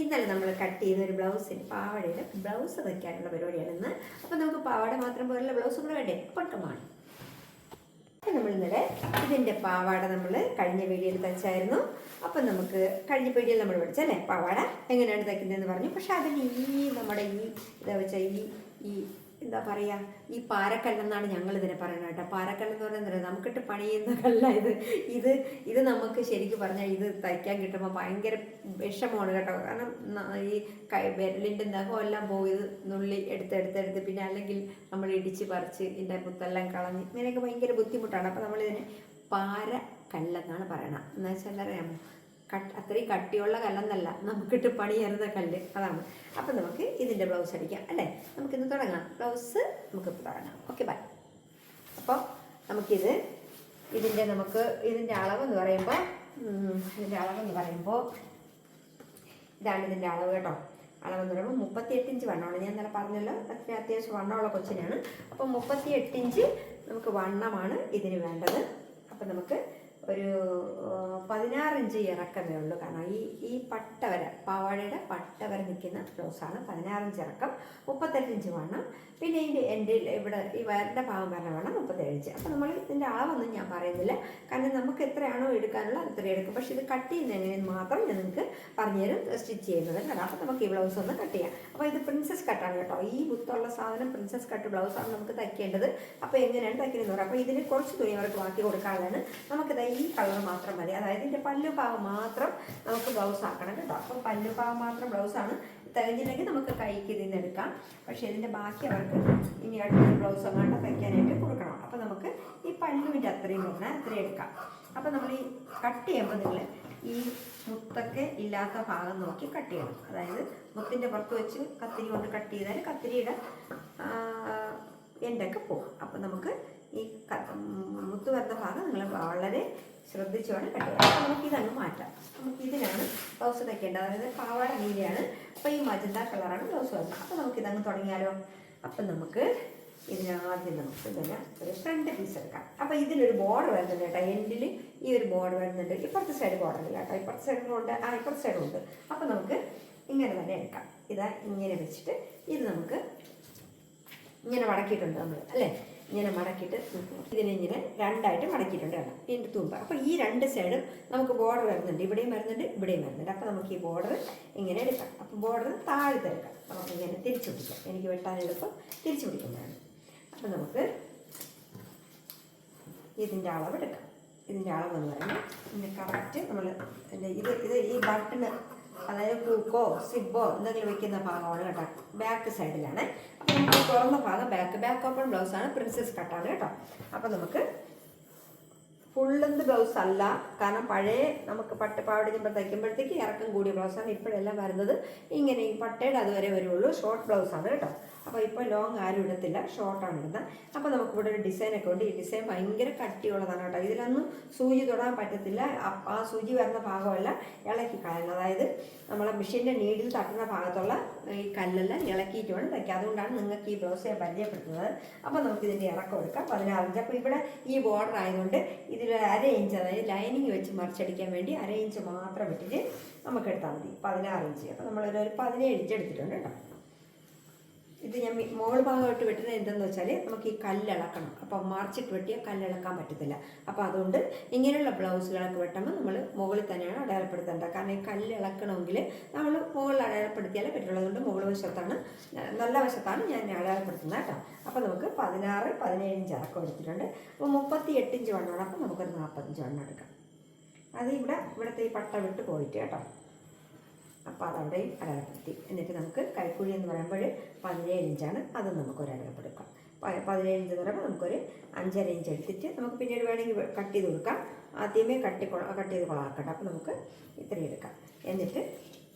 ഇന്നലെ നമ്മൾ കട്ട് ചെയ്ത ഒരു ബ്ലൗസിന് പാവാടയിൽ ബ്ലൗസ് തയ്ക്കാനുള്ള പരിപാടിയാണ് ഇന്ന്. അപ്പോൾ നമുക്ക് പാവാട മാത്രം പോലുള്ള ബ്ലൗസ് കൂടെ വേണ്ടേ? പൊട്ടമാണ്. നമ്മൾ ഇന്നലെ ഇതിൻ്റെ പാവാട നമ്മൾ കഴിഞ്ഞ വീഡിയോയിൽ തയ്ച്ചായിരുന്നു. അപ്പം നമുക്ക് കഴിഞ്ഞ വീഡിയോയിൽ നമ്മൾ പഠിച്ചല്ലേ പാവാട എങ്ങനെയാണ് തയ്ക്കുന്നതെന്ന് പറഞ്ഞു. പക്ഷെ അതിന് നമ്മുടെ എന്താ വെച്ചാൽ ഈ എന്താ പറയുക, ഈ പാരക്കല്ലെന്നാണ് ഞങ്ങളിതിനെ പറയുന്നത് കേട്ടോ. പാരക്കല്ലെന്ന് പറയുന്നത് നമുക്കിട്ട് പണിയുന്ന കല്ല. ഇത് നമുക്ക് ശരിക്കും പറഞ്ഞാൽ ഇത് തയ്ക്കാൻ കിട്ടുമ്പോൾ ഭയങ്കര വിഷമമാണ് കേട്ടോ. കാരണം ഈ വിരലിൻ്റെ നഖം എല്ലാം പോയി നുള്ളി എടുത്ത് പിന്നെ അല്ലെങ്കിൽ നമ്മൾ ഇടിച്ച് പറിച്ച് ഇതിൻ്റെ മുത്തെല്ലാം കളഞ്ഞ് ഇങ്ങനെയൊക്കെ ഭയങ്കര ബുദ്ധിമുട്ടാണ്. അപ്പോൾ നമ്മളിതിനെ പാരക്കല്ലെന്നാണ് പറയണത്. എന്ന് വെച്ചാൽ അറിയാമോ, അത്രയും കട്ടിയുള്ള കല്ലെന്നല്ല, നമുക്കിട്ട് പണിയരുന്ന കല്ല്, അതാണ്. അപ്പം നമുക്ക് ഇതിൻ്റെ ബ്ലൗസ് അടിക്കാം അല്ലേ? നമുക്കിന്ന് തുടങ്ങാം. ബ്ലൗസ് നമുക്കിപ്പോൾ തുടങ്ങാം. Okay, bye. അപ്പോൾ ഇതിൻ്റെ അളവെന്ന് പറയുമ്പോൾ ഇതാണ് ഇതിൻ്റെ അളവ് കേട്ടോ. അളവെന്ന് പറയുമ്പോൾ 38 ഇഞ്ച് വണ്ണമാണ്. ഞാൻ ഇന്നലെ പറഞ്ഞല്ലോ അത്യാവശ്യം വണ്ണമുള്ള കൊച്ചിനാണ്. അപ്പോൾ 38 ഇഞ്ച് നമുക്ക് വണ്ണമാണ് ഇതിന് വേണ്ടത്. അപ്പം നമുക്ക് ഒരു 16 ഇഞ്ച് ഇറക്കമേ ഉള്ളൂ. കാരണം ഈ പട്ട വര, പാവാടയുടെ പട്ട വര നിൽക്കുന്ന ബ്ലൗസാണ്. 16 ഇഞ്ച് ഇറക്കം, 38 ഇഞ്ച് വണ്ണം. പിന്നെ ഇതിൻ്റെ എൻഡിൽ ഇവിടെ ഈ വയറിൻ്റെ ഭാഗം വരണ വേണം 37 ഇഞ്ച്. അപ്പോൾ നമ്മൾ ഇതിൻ്റെ അളവൊന്നും ഞാൻ പറയുന്നില്ല, കാരണം നമുക്ക് എത്രയാണോ എടുക്കാനുള്ള അത് ഇത്രയും എടുക്കും. പക്ഷേ ഇത് കട്ട് ചെയ്യുന്ന എങ്ങനെയെന്ന് മാത്രം ഞാൻ നിങ്ങൾക്ക് പറഞ്ഞുതരും, സ്റ്റിച്ച് ചെയ്യുന്നത് കേട്ടോ. അപ്പോൾ നമുക്ക് ഈ ബ്ലൗസ് ഒന്ന് കട്ട് ചെയ്യാം. അപ്പോൾ ഇത് പ്രിൻസസ് കട്ടാണ് കേട്ടോ. ഈ ബുത്തുള്ള സാധനം പ്രിൻസസ് കട്ട് ബ്ലൗസാണ് നമുക്ക് തയ്ക്കേണ്ടത്. അപ്പോൾ എങ്ങനെയാണ് തയ്ക്കുന്നതെന്ന് പറയാം. അപ്പോൾ ഇതിന് കുറച്ച് തുണി അവർക്ക് ബാക്കി കൊടുക്കാനുള്ളതാണ്. നമുക്കിത് ഈ കളർ മാത്രം മതി. അതായത് ഇതിൻ്റെ പല്ലു ഭാഗം മാത്രം നമുക്ക് ബ്ലൗസ് ആക്കണം കേട്ടോ. അപ്പോൾ പല്ലു ഭാഗം മാത്രം ബ്ലൗസാണ്. തികഞ്ഞില്ലെങ്കിൽ നമുക്ക് കൈക്ക് ഇതിന്ന് എടുക്കാം. പക്ഷേ ഇതിൻ്റെ ബാക്കി അവർക്ക് ഇനി അടുത്ത ബ്ലൗസ് അങ്ങോട്ട് തയ്ക്കാനായിട്ട് കൊടുക്കണം. അപ്പോൾ നമുക്ക് ഈ പല്ലുവിൻ്റെ അത്രയും എടുക്കാം. അപ്പോൾ നമ്മൾ ഈ കട്ട് ചെയ്യുമ്പോൾ നിങ്ങൾ ഈ മുത്തൊക്കെ ഇല്ലാത്ത ഭാഗം നോക്കി കട്ട് ചെയ്യണം. അതായത് മുത്തിൻ്റെ പുറത്ത് വെച്ച് കത്തിരി കൊണ്ട് കട്ട് ചെയ്താൽ കത്തിരിയുടെ എൻ്റൊക്കെ പോകും. അപ്പോൾ നമുക്ക് ഈ മുത്ത് വരുന്ന ഭാഗം നിങ്ങൾ വളരെ ശ്രദ്ധിച്ചു വേണം കട്ട് ചെയ്യാം. അപ്പോൾ നമുക്കിതങ്ങ് മാറ്റാം. ഇതിനാണ് ബ്ലൗസ് തയ്ക്കേണ്ടത്. അതായത് പാവാട നീലയാണ്, അപ്പോൾ ഈ മജന്ത കളറാണ് ബ്ലൗസ് വരുന്നത്. അപ്പോൾ നമുക്കിതങ്ങ് തുടങ്ങിയാലോ? അപ്പം നമുക്ക് ഇതിനാദ്യം നമുക്ക് ഇതിനെ ഒരു ഫ്രണ്ട് പീസ് എടുക്കാം. അപ്പോൾ ഇതിലൊരു ബോർഡർ വരുന്നുണ്ട് കേട്ടോ. എൻഡിൽ ഈ ഒരു ബോർഡർ വരുന്നുണ്ട്. ഇപ്പുറത്തെ സൈഡ് ബോർഡർ ഇല്ല കേട്ടോ. ഇപ്പുറത്തെ സൈഡിലുണ്ട്, ഇപ്പുറത്തെ സൈഡും ഉണ്ട്. അപ്പോൾ നമുക്ക് ഇങ്ങനെ തന്നെ എടുക്കാം. ഇതാ ഇങ്ങനെ വെച്ചിട്ട് ഇത് നമുക്ക് ഇങ്ങനെ മടക്കിയിട്ടുണ്ട് നമ്മൾ അല്ലേ? ഇങ്ങനെ മടക്കിയിട്ട് ഇതിനിങ്ങനെ രണ്ടായിട്ട് മടക്കിയിട്ടുണ്ട് കേട്ടോ, ഇതിൻ്റെ തുമ്പ്. അപ്പോൾ ഈ രണ്ട് സൈഡും നമുക്ക് ബോർഡർ വരുന്നുണ്ട്. ഇവിടെയും വരുന്നുണ്ട്. അപ്പോൾ നമുക്ക് ഈ ബോർഡർ ഇങ്ങനെ എടുക്കാം. അപ്പോൾ ബോർഡർ താഴത്തെ എടുക്കാം. നമുക്ക് ഇങ്ങനെ തിരിച്ചു പിടിക്കാം. എനിക്ക് വെട്ടാൻ എളുപ്പം തിരിച്ചു പിടിക്കുന്നതാണ്. അപ്പോൾ നമുക്ക് ഇതിൻ്റെ അളവ് എടുക്കാം. ഇതിൻ്റെ അളവെന്ന് പറയുമ്പോൾ ഇതിൻ്റെ കറക്റ്റ് നമ്മൾ ഇത് ഈ ബട്ടണ്, അതായത് ഹൂക്കോ സിബോ എന്തെങ്കിലും വെക്കുന്ന ഭാഗമാണ് കേട്ടോ. ബാക്ക് സൈഡിലാണ്. അപ്പോൾ നമുക്ക് തുറന്ന ഭാഗം ബാക്ക് ഓപ്പൺ ബ്ലൗസാണ്, പ്രിൻസസ് കട്ടാണ് കേട്ടോ. അപ്പോൾ നമുക്ക് ഫുള്ളെന്ത് ബ്ലൗസ് അല്ല, കാരണം പഴയ നമുക്ക് പട്ടുപാവാട നമ്മൾ തയ്ക്കുമ്പോഴത്തേക്ക് ഇറക്കം കൂടിയ ബ്ലൗസാണ്. ഇപ്പോഴെല്ലാം വരുന്നത് ഇങ്ങനെ ഈ പട്ടയുടെ അതുവരെ വരുള്ളൂ. ഷോർട്ട് ബ്ലൗസാണ് കേട്ടോ. അപ്പോൾ ഇപ്പോൾ ലോങ് ആരും ഇടത്തില്ല, ഷോർട്ടാണ് ഇടുന്നത്. അപ്പോൾ നമുക്കിവിടെ ഒരു ഡിസൈനൊക്കെ ഉണ്ട്. ഈ ഡിസൈൻ ഭയങ്കര കട്ടിയുള്ളതാണ് കേട്ടോ. ഇതിലൊന്നും സൂചി തൊടാൻ പറ്റത്തില്ല. ആ സൂചി വരുന്ന ഭാഗമെല്ലാം ഇളക്കി കളയണം. അതായത് നമ്മളെ മെഷീൻ്റെ നീഡിൽ തട്ടുന്ന ഭാഗത്തുള്ള ഈ കല്ലെല്ലാം ഇളക്കിയിട്ട് വേണം തയ്ക്കുക. അതുകൊണ്ടാണ് നിങ്ങൾക്ക് ഈ ബ്ലൗസ് ഞാൻ പരിചയപ്പെടുത്തുന്നത്. അപ്പോൾ നമുക്കിതിൻ്റെ ഇറക്കം എടുക്കാം 16 ഇഞ്ച്. അപ്പോൾ ഇവിടെ ഈ ബോർഡർ ആയതുകൊണ്ട് ഇതിൽ 1/2 ഇഞ്ച്, അതായത് ലൈനിങ് വെച്ച് മറിച്ചടിക്കാൻ വേണ്ടി 1/2 ഇഞ്ച് മാത്രം ഇട്ടിട്ട് നമുക്ക് എടുത്താൽ മതി. 16 ഇഞ്ച്. അപ്പോൾ നമ്മളൊരു 17 ഇഞ്ച് എടുത്തിട്ടുണ്ട് കേട്ടോ. ഇത് ഞാൻ മോൾ ഭാഗമായിട്ട് വെട്ടുന്നത് എന്തെന്ന് വെച്ചാൽ നമുക്ക് ഈ കല്ലിളക്കണം. അപ്പോൾ മറിച്ചിട്ട് വെട്ടിയാൽ കല്ലിളക്കാൻ പറ്റത്തില്ല. അപ്പോൾ അതുകൊണ്ട് ഇങ്ങനെയുള്ള ബ്ലൗസുകളൊക്കെ വെട്ടുമ്പോൾ നമ്മൾ മുകളിൽ തന്നെയാണ് അടയാളപ്പെടുത്തേണ്ടത്. കാരണം ഈ കല്ലിളക്കണമെങ്കിൽ നമ്മൾ മുകളിൽ അടയാളപ്പെടുത്തിയാലേ പറ്റുള്ളൂ. അതുകൊണ്ട് മുകൾ വശത്താണ്, നല്ല വശത്താണ് ഞാൻ അടയാളപ്പെടുത്തുന്നത് കേട്ടോ. അപ്പോൾ നമുക്ക് 16, 17 ഇഞ്ച് ഇറക്കം എടുത്തിട്ടുണ്ട്. അപ്പോൾ 38 ഇഞ്ച് വണ്ണമാണ്. അപ്പോൾ നമുക്കൊരു 40 ഇഞ്ച് വണ്ണം എടുക്കാം. അത് ഇവിടുത്തെ ഈ പട്ട വിട്ട് പോയിട്ട് കേട്ടോ. അപ്പോൾ അതവിടെയും അടയാളപ്പെടുത്തി. എന്നിട്ട് നമുക്ക് കൈക്കുഴി എന്ന് പറയുമ്പോൾ 17 ഇഞ്ചാണ്. അതും നമുക്കൊരു അടയാളപ്പെടുക്കാം. 17 ഇഞ്ച് എന്ന് പറയുമ്പോൾ നമുക്കൊരു 5.5 ഇഞ്ച് എടുത്തിട്ട് നമുക്ക് പിന്നീട് വേണമെങ്കിൽ കട്ട് ചെയ്ത് കൊടുക്കാം. ആദ്യമേ കട്ട് ചെയ്ത് കൊളാക്കട്ടെ. അപ്പോൾ നമുക്ക് ഇത്രയും എടുക്കാം. എന്നിട്ട്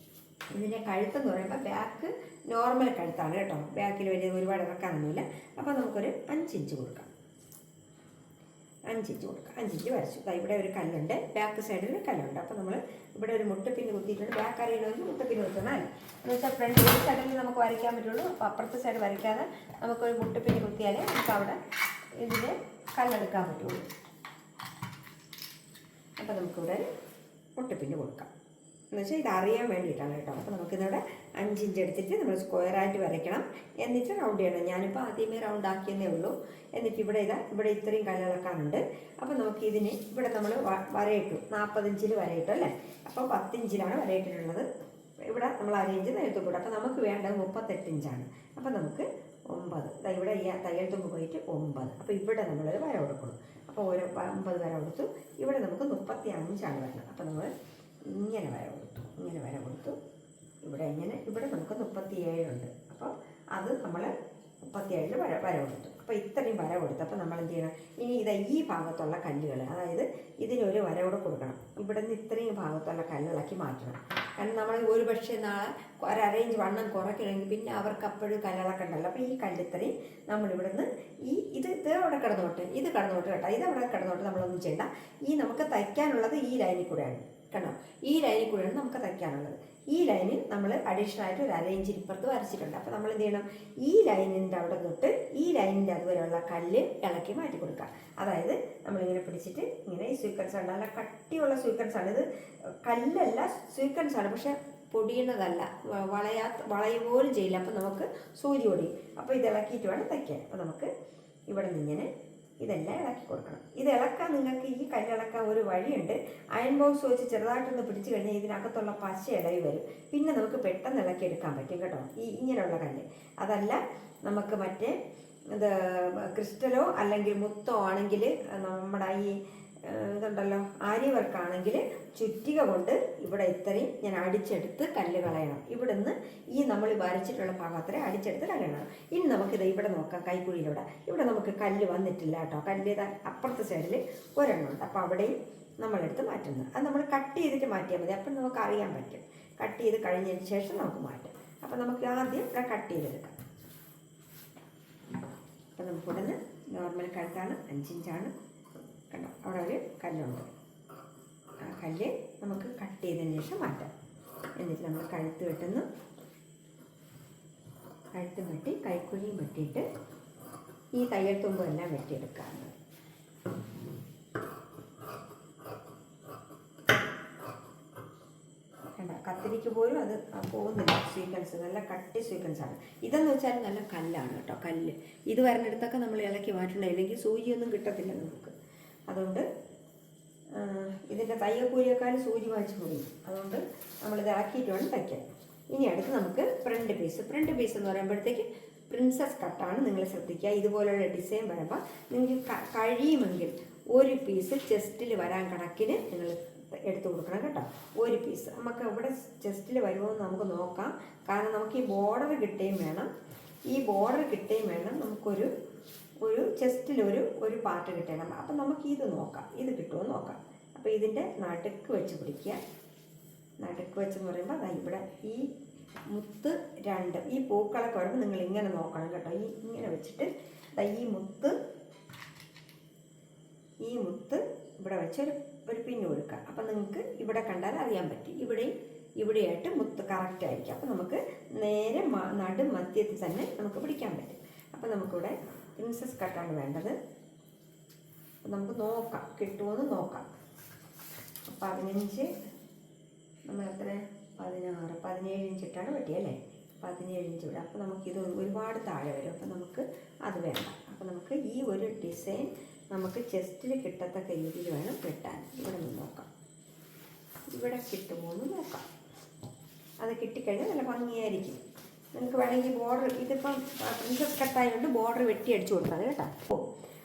ഇതിൻ്റെ കഴുത്തെന്ന് പറയുമ്പോൾ ബാക്ക് നോർമൽ കഴുത്താണ് കേട്ടോ. ബാക്കിൽ വലിയ ഒരുപാട് ഇറക്കാനൊന്നുമില്ല. അപ്പോൾ നമുക്കൊരു 5 ഇഞ്ച് കൊടുക്കാം. 5 ഇഞ്ച് കൊടുക്കാം. 5 ഇഞ്ച് വരച്ചു. ഇവിടെ ഒരു കല്ലുണ്ട്, ബാക്ക് സൈഡിൽ കല്ലുണ്ട്. അപ്പോൾ നമ്മൾ ഇവിടെ ഒരു മുട്ടപ്പിന്ന് കുത്തിയിട്ടുണ്ട്. ബാക്ക് അറിയണമെങ്കിൽ മുട്ടപ്പിന്ന് കുത്തണം. എന്ന് വെച്ചാൽ ഫ്രണ്ട് സൈഡിൽ നമുക്ക് വരയ്ക്കാൻ പറ്റുള്ളൂ. അപ്പോൾ അപ്പുറത്തെ സൈഡ് വരയ്ക്കാതെ നമുക്കൊരു മുട്ടപ്പിന്ന് കുത്തിയാലേ നമുക്ക് അവിടെ ഇതിൽ കല്ലെടുക്കാൻ പറ്റുള്ളൂ. അപ്പോൾ നമുക്കിവിടെ മുട്ടപ്പിന്ന് കൊടുക്കാം. എന്ന് വെച്ചാൽ ഇത് അറിയാൻ വേണ്ടിയിട്ടാണ് കേട്ടോ. അപ്പോൾ നമുക്കിതവിടെ 5 ഇഞ്ച് എടുത്തിട്ട് നമ്മൾ സ്ക്വയറായിട്ട് വരയ്ക്കണം, എന്നിട്ട് റൗണ്ട് ചെയ്യണം. ഞാനിപ്പോൾ ആദ്യമേ റൗണ്ട് ആക്കിയെന്നേ ഉള്ളൂ. എന്നിട്ട് ഇവിടെ ഇത്രയും കല്ലിളക്കാനുണ്ട്. അപ്പോൾ നമുക്ക് ഇതിന് ഇവിടെ നമ്മൾ വരയിട്ടു 40 ഇഞ്ചിൽ വരയിട്ടു അല്ലേ. അപ്പോൾ 10 ഇഞ്ചിലാണ് വരയിട്ടിട്ടുള്ളത്. ഇവിടെ നമ്മൾ 1/2 ഇഞ്ച് തയ്യൽ തുമ്പ്. അപ്പോൾ നമുക്ക് വേണ്ടത് 38 ഇഞ്ചാണ്. അപ്പോൾ നമുക്ക് 9, ഇവിടെ ഈ തയ്യൽ തുമ്പ് പോയിട്ട് 9. അപ്പോൾ ഇവിടെ നമ്മളൊരു വര കൊടുക്കണം. അപ്പോൾ ഓരോ 9 വര കൊടുത്തു. ഇവിടെ നമുക്ക് 35 വരണം. അപ്പോൾ നമ്മൾ ഇങ്ങനെ വര കൊടുത്തു. ഇവിടെ നമുക്ക് 37 ഉണ്ട്. അപ്പോൾ അത് നമ്മൾ 37 വര കൊടുത്തു. അപ്പോൾ ഇത്രയും വര കൊടുത്തു. അപ്പോൾ നമ്മൾ എന്ത് ചെയ്യണം, ഇനി ഈ ഭാഗത്തുള്ള കല്ലുകൾ, അതായത് ഇതിനൊരു വര കൂടെ കൊടുക്കണം. ഇവിടെ നിന്ന് ഇത്രയും ഭാഗത്തുള്ള കല്ലിളക്കി മാറ്റണം. കാരണം നമ്മൾ ഒരു പക്ഷേ നാളെ ഒരു അരയിഞ്ച് വണ്ണം കുറയ്ക്കണമെങ്കിൽ പിന്നെ അവർക്ക് അപ്പോഴും കല്ലിളക്കണ്ടല്ലോ. അപ്പോൾ ഈ കല്ലിത്രയും നമ്മളിവിടുന്ന് ഇത് അവിടെ കിടന്നോട്ട് കേട്ടോ. ഇത് അവിടെ കിടന്നോട്ട് നമ്മളൊന്നും ചെയ്യണ്ട. നമുക്ക് തയ്ക്കാനുള്ളത് ഈ ലൈനിൽ കൂടെയാണ് കണ്ടോ. ഈ ലൈനിൽ കൂടെയാണ് നമുക്ക് തയ്ക്കാനുള്ളത്. ഈ ലൈനിൽ നമ്മൾ അഡീഷണൽ ആയിട്ട് ഒരു 1/2 ഇഞ്ച് ഇപ്പുറത്ത് വരച്ചിട്ടുണ്ട്. അപ്പോൾ നമ്മൾ എന്ത് ചെയ്യണം, ഈ ലൈനിൻ്റെ അവിടെ തൊട്ട് ഈ ലൈനിൻ്റെ അതുവരെയുള്ള കല്ല് ഇളക്കി മാറ്റി കൊടുക്കുക. അതായത് നമ്മളിങ്ങനെ പിടിച്ചിട്ട് ഇങ്ങനെ ഈ സ്വീക്വൻസ് ഉണ്ട്, നല്ല കട്ടിയുള്ള സ്വീക്വൻസ് ആണ്. ഇത് കല്ലല്ല, സ്വീക്വൻസ് ആണ്. പക്ഷെ പൊടിയുന്നതല്ല, വളയുപോലും ചെയ്യില്ല. അപ്പോൾ നമുക്ക് സൂചി പൊടിയും. അപ്പോൾ ഇത് ഇളക്കിയിട്ട് വേണം തയ്ക്കാൻ. അപ്പോൾ നമുക്ക് ഇവിടെ നിന്നിങ്ങനെ ഇതെല്ലാം ഇളക്കി കൊടുക്കണം. ഇത് ഇളക്കാൻ നിങ്ങൾക്ക് ഈ കല്ലിളക്കാൻ ഒരു വഴിയുണ്ട്. അയൺ ബോക്സ് വെച്ച് ചെറുതായിട്ടൊന്ന് പിടിച്ചു കഴിഞ്ഞാൽ ഇതിനകത്തുള്ള പശ ഇളകി വരും. പിന്നെ നമുക്ക് പെട്ടെന്ന് ഇളക്കി എടുക്കാൻ പറ്റും കേട്ടോ, ഇങ്ങനെയുള്ള കല്ല്. അതല്ല നമുക്ക് മറ്റേ ഇത് ക്രിസ്റ്റലോ അല്ലെങ്കിൽ മുത്തോ ആണെങ്കിൽ, നമ്മുടെ ഈ ഇതുണ്ടല്ലോ ആരി വർക്കാണെങ്കിൽ ചുറ്റിക കൊണ്ട് ഇവിടെ ഇത്രയും ഞാൻ അടിച്ചെടുത്ത് കല്ല് കളയണം. ഇവിടുന്ന് നമ്മൾ വരച്ചിട്ടുള്ള ഭാഗം അത്രയും അടിച്ചെടുത്ത് കളയണം. ഇനി നമുക്കിത് ഇവിടെ നോക്കാം, ഇവിടെ നമുക്ക് കല്ല് വന്നിട്ടില്ല കേട്ടോ. കല്ല് അപ്പുറത്തെ സൈഡിൽ ഒരെണ്ണം ഉണ്ട്. അപ്പോൾ അവിടെയും നമ്മളെടുത്ത് മാറ്റുന്നത്. അത് നമ്മൾ കട്ട് ചെയ്തിട്ട് മാറ്റിയാൽ മതി. അപ്പം നമുക്ക് അറിയാൻ പറ്റും. കട്ട് ചെയ്ത് കഴിഞ്ഞതിന് ശേഷം നമുക്ക് മാറ്റാം. അപ്പം നമുക്ക് ആദ്യം ഇവിടെ കട്ട് ചെയ്തെടുക്കാം. അപ്പം നമുക്കിവിടെ നിന്ന് നോർമൽ കഴുത്താണ്, 5 ഇഞ്ചാണ് കണ്ടോ. അവിടെ ഒരു കല്ലുണ്ട്. ആ കല്ല് നമുക്ക് കട്ട് ചെയ്തതിന് ശേഷം മാറ്റാം. എന്നിട്ട് നമ്മൾ കഴുത്ത് വെട്ടുന്നു. കഴുത്തും വെട്ടി കൈക്കുഴിയും വെട്ടിയിട്ട് ഈ തയ്യൽ തുമ്പും എല്ലാം വെട്ടിയെടുക്കാറുണ്ട്. കണ്ടോ, കത്തിരിക്ക് പോലും അത് പോകുന്നില്ല. സ്വീക്വൻസ് നല്ല കട്ടി സ്വീക്വൻസാണ്. ഇതെന്ന് വെച്ചാൽ നല്ല കല്ലാണ് കേട്ടോ. കല്ല് ഇത് വരുന്നിടത്തൊക്കെ നമ്മൾ ഇളക്കി മാറ്റണില്ലെങ്കിൽ സൂചിയൊന്നും കിട്ടത്തില്ല നമുക്ക്. അതുകൊണ്ട് ഇതിൻ്റെ തയ്യൽക്കൂലിയേക്കാൾ സൂചി വാങ്ങിച്ച് കൊടുക്കും. അതുകൊണ്ട് നമ്മളിത് ഇളക്കിയിട്ട് വേണം തയ്ക്കാൻ. ഇനി അടുത്ത് നമുക്ക് ഫ്രണ്ട് പീസ് എന്ന് പറയുമ്പോഴത്തേക്ക് പ്രിൻസസ് കട്ടാണ്. നിങ്ങൾ ശ്രദ്ധിക്കുക, ഇതുപോലെയുള്ള ഡിസൈൻ വരുമ്പോൾ നിങ്ങൾക്ക് കഴിയുമെങ്കിൽ ഒരു പീസ് ചെസ്റ്റിൽ വരാൻ കണക്കിന് നിങ്ങൾ എടുത്തു കൊടുക്കണം കേട്ടോ. ഒരു പീസ് നമുക്ക് ഇവിടെ ചെസ്റ്റിൽ വരുമോ എന്ന് നമുക്ക് നോക്കാം. കാരണം നമുക്ക് ഈ ബോർഡർ കിട്ടുകയും വേണം. നമുക്കൊരു ചെസ്റ്റിൽ ഒരു പാർട്ട് കിട്ടണം. അപ്പം നമുക്ക് ഇത് നോക്കാം, ഇത് കിട്ടുമോ നോക്കാം. അപ്പോൾ ഇതിൻ്റെ നടുക്ക് വെച്ച് പിടിക്കുക. നടുക്ക് വെച്ചെന്ന് പറയുമ്പോൾ അതാ ഇവിടെ ഈ മുത്ത് 2 ഈ പൂക്കളൊക്കെ വരുമ്പോൾ നിങ്ങൾ ഇങ്ങനെ നോക്കണം കേട്ടോ. ഇങ്ങനെ വെച്ചിട്ട് ഈ മുത്ത് ഇവിടെ വെച്ച് ഒരു പിന്ന് കൊടുക്കുക. അപ്പം നിങ്ങൾക്ക് ഇവിടെ കണ്ടാൽ അറിയാൻ പറ്റും. ഇവിടെയായിട്ട് മുത്ത് കറക്റ്റ് ആയിരിക്കും. അപ്പം നമുക്ക് നേരെ മധ്യത്തിൽ തന്നെ നമുക്ക് പിടിക്കാൻ പറ്റും. അപ്പം നമുക്കിവിടെ പ്രിൻസസ് കട്ടാണ് വേണ്ടത്. അപ്പം നമുക്ക് നോക്കാം, കിട്ടുമോയെന്ന് നോക്കാം. 15 നമ്മൾ എത്ര 17 ഇഞ്ചിട്ടാണ് വെട്ടിയല്ലേ. 17 ഇഞ്ച് ഇവിടെ. അപ്പോൾ നമുക്കിത് ഒരുപാട് താഴെ വരും. അപ്പോൾ നമുക്ക് അത് വേണ്ട. അപ്പോൾ നമുക്ക് ഈ ഒരു ഡിസൈൻ നമുക്ക് ചെസ്റ്റിൽ കിട്ടത്തക്ക രീതിയിൽ വേണം വെട്ടാൻ. ഇവിടെ നിന്ന് നോക്കാം, ഇവിടെ കിട്ടുമോ എന്ന് നോക്കാം. അത് കിട്ടിക്കഴിഞ്ഞാൽ നല്ല ഭംഗിയായിരിക്കും. നിങ്ങൾക്ക് വേണമെങ്കിൽ ബോർഡർ, ഇതിപ്പം പ്രിൻസസ് കട്ടായതുകൊണ്ട് ബോർഡർ വെട്ടി അടിച്ചു കൊടുക്കാം കേട്ടോ.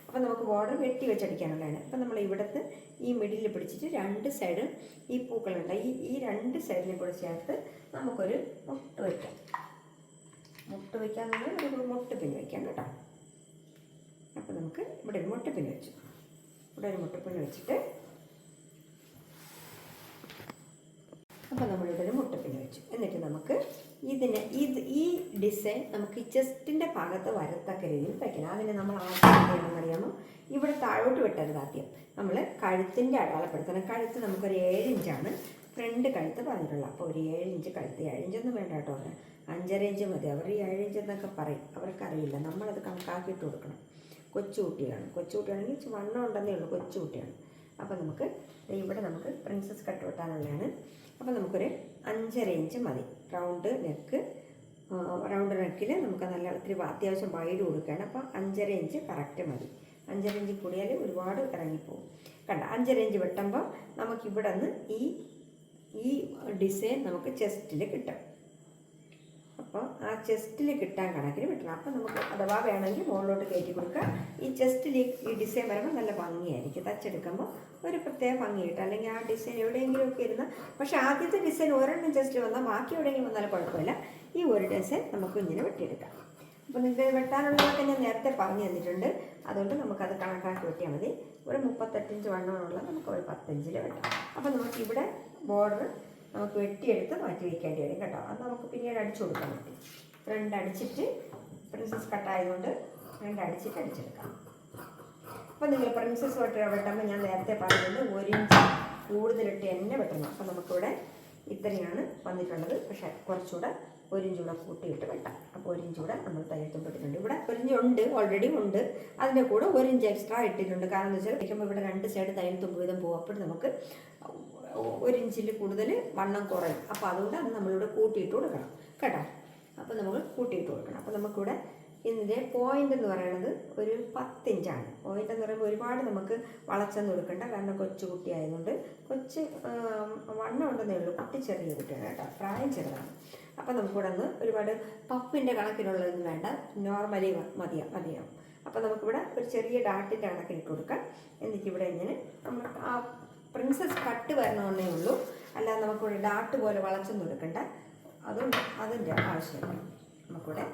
അപ്പം നമുക്ക് ബോർഡർ വെട്ടി വെച്ചടിക്കാനുള്ളതാണ്. അപ്പം നമ്മൾ ഇവിടുത്തെ ഈ മിഡിൽ പിടിച്ചിട്ട് 2 സൈഡും ഈ പൂക്കളുണ്ട്, ഈ 2 സൈഡിലും കൂടെ ചേർത്ത് നമുക്കൊരു മുട്ട് വയ്ക്കാം. മുട്ട് വയ്ക്കാമെന്നുണ്ടെങ്കിൽ ഒരു മുട്ട് പിന്ന് വയ്ക്കാം കേട്ടോ. അപ്പം നമുക്ക് ഇവിടെ ഒരു മുട്ട് പിന്ന് വെച്ചു. വെച്ചിട്ട് അപ്പോൾ നമ്മളിവിടെ ഒരു മുട്ടപ്പിന് വെച്ചു. എന്നിട്ട് നമുക്ക് ഈ ഡിസൈൻ നമുക്ക് ഈ ചെസ്റ്റിൻ്റെ ഭാഗത്ത് വരത്തക്ക രീതിയിൽ തയ്ക്കണം. അതിന് നമ്മൾ ആദ്യം ചെയ്യണമെന്നറിയാമോ, ഇവിടെ താഴോട്ട് വിട്ടരുത്. ആദ്യം നമ്മൾ കഴുത്തിൻ്റെ അടയാളപ്പെടുത്തണം. കഴുത്ത് നമുക്കൊരു 7 ഇഞ്ചാണ് ഫ്രണ്ട് കഴുത്ത് പറഞ്ഞിട്ടുള്ളത്. അപ്പോൾ ഒരു 7 ഇഞ്ച് കഴുത്ത്, 7 ഇഞ്ചൊന്നും വേണ്ട കേട്ടോ, 5.5 ഇഞ്ച് മതി. അവർ 7 ഇഞ്ച് എന്നൊക്കെ പറയും, അവർക്കറിയില്ല. നമ്മളത് കണക്കാക്കിയിട്ട് കൊടുക്കണം. കൊച്ചുകുട്ടിയാണെങ്കിൽ വണ്ണം ഉണ്ടെന്നേ ഉള്ളൂ, കൊച്ചുകുട്ടിയാണ്. അപ്പോൾ നമുക്ക് ഇവിടെ നമുക്ക് പ്രിൻസസ് കട്ട് വെട്ടാനുള്ളതാണ്. അപ്പോൾ നമുക്കൊരു 5.5 ഇഞ്ച് മതി. റൗണ്ട് നെക്കിൽ നമുക്ക് നല്ല ഒത്തിരി അത്യാവശ്യം വൈഡ് കൊടുക്കുകയാണ്. അപ്പോൾ 5.5 ഇഞ്ച് കറക്റ്റ് മതി. 5.5 ഇഞ്ച് കൂടിയാൽ ഒരുപാട് ഇറങ്ങിപ്പോകും. കണ്ട 5.5 ഇഞ്ച് വെട്ടുമ്പോൾ നമുക്കിവിടെ നിന്ന് ഈ ഡിസൈൻ നമുക്ക് ചെസ്റ്റിൽ കിട്ടും. അപ്പോൾ ആ ചെസ്റ്റിൽ കിട്ടാൻ കണക്കിന് വെട്ടണം. അപ്പോൾ നമുക്ക് അഥവാ വേണമെങ്കിൽ മുകളിലോട്ട് കയറ്റി കൊടുക്കുക. ഈ ചെസ്റ്റിൽ ഈ ഡിസൈൻ വരുമ്പോൾ നല്ല ഭംഗിയായിരിക്കും. തച്ചെടുക്കുമ്പോൾ ഒരു പ്രത്യേക ഭംഗി കിട്ടും. അല്ലെങ്കിൽ ആ ഡിസൈൻ എവിടെയെങ്കിലുമൊക്കെ ഇരുന്ന്, പക്ഷേ ആദ്യത്തെ ഡിസൈൻ ഒരെണ്ണം ചെസ്റ്റിൽ വന്നാൽ ബാക്കി എവിടെയെങ്കിലും വന്നാലും കുഴപ്പമില്ല. ഈ ഒരു ഡിസൈൻ നമുക്ക് ഇങ്ങനെ വെട്ടിയെടുക്കാം. അപ്പോൾ നിങ്ങൾക്ക് വെട്ടാനുള്ളതൊക്കെ ഞാൻ നേരത്തെ പറഞ്ഞു തന്നിട്ടുണ്ട്. അതുകൊണ്ട് നമുക്കത് കണക്കാക്കി വെട്ടിയാൽ മതി. ഒരു 38 ഇഞ്ച് വണ്ണമുള്ള നമുക്ക് ഒരു 10 ഇഞ്ചിൽ വെട്ടാം. അപ്പോൾ നമുക്കിവിടെ ബോർഡർ നമുക്ക് വെട്ടിയെടുത്ത് മാറ്റി വയ്ക്കേണ്ടി വരും കേട്ടോ. അത് നമുക്ക് പിന്നീട് അടിച്ചു കൊടുക്കാൻ പറ്റും. ഫ്രണ്ട് അടിച്ചിട്ട് പ്രിൻസസ് കട്ടായതുകൊണ്ട് ഫ്രണ്ട് അടിച്ചെടുക്കാം. അപ്പോൾ നിങ്ങൾ പ്രിൻസസ് വെട്ടുമ്പോൾ ഞാൻ നേരത്തെ പറഞ്ഞത് 1 ഇഞ്ച് കൂടുതലിട്ട് തന്നെ വെട്ടണം. അപ്പോൾ നമുക്കിവിടെ ഇത്രയാണ് വന്നിട്ടുള്ളത്. പക്ഷേ കുറച്ചുകൂടെ 1 ഇഞ്ച് കൂടെ കൂട്ടിയിട്ട് വെട്ടാം. അപ്പോൾ 1 ഇഞ്ച് കൂടെ നമ്മൾ തയ്യൽത്തുമ്പിട്ടിട്ടുണ്ട്. ഇവിടെ 1 ഇഞ്ച് ഉണ്ട്, ഓൾറെഡി ഉണ്ട്. അതിൻ്റെ കൂടെ 1 ഇഞ്ച് എക്സ്ട്രാ ഇട്ടിട്ടുണ്ട്. കാരണം എന്ന് വെച്ചാൽ വയ്ക്കുമ്പോൾ ഇവിടെ 2 സൈഡ് തയ്യൽത്തുമ്പ് വീതം പോകും. അപ്പോൾ നമുക്ക് 1 ഇഞ്ചിൽ കൂടുതൽ വണ്ണം കുറയും. അപ്പോൾ അതുകൊണ്ട് അത് നമ്മളിവിടെ കൂട്ടിയിട്ട് കൊടുക്കണം കേട്ടോ. അപ്പോൾ നമ്മൾ കൂട്ടിയിട്ട് കൊടുക്കണം. അപ്പോൾ നമുക്കിവിടെ ഇതിൻ്റെ പോയിൻ്റ് എന്ന് പറയുന്നത് ഒരു 10 ഇഞ്ചാണ്. പോയിൻ്റ് എന്ന് പറയുമ്പോൾ ഒരുപാട് നമുക്ക് വളച്ചൊന്നും കൊടുക്കണ്ട. കാരണം കൊച്ചു കുട്ടി ആയതുകൊണ്ട് കൊച്ച് വണ്ണം ഉണ്ടെന്നേ ഉള്ളൂ. കുട്ടി ചെറിയ കുട്ടിയാണ് കേട്ടോ, പ്രായം ചെറുതാണ്. അപ്പോൾ നമുക്കിവിടെ നിന്ന് ഒരുപാട് പപ്പിൻ്റെ കണക്കിനുള്ളതൊന്നും വേണ്ട, നോർമലി മതിയാവും. അപ്പോൾ നമുക്കിവിടെ ഒരു ചെറിയ ഡാട്ടിൻ്റെ കണക്കിനിട്ട് കൊടുക്കാം. എന്നിട്ടിവിടെ ഇങ്ങനെ നമ്മൾ ആ പ്രിൻസസ് കട്ട് വരണമെന്നേ ഉള്ളൂ. അല്ലാതെ നമുക്കിവിടെ ഡാട്ട് പോലെ വളച്ചൊന്നും കൊടുക്കണ്ട. അതിൻ്റെ ആവശ്യമില്ല. നമുക്കിവിടെ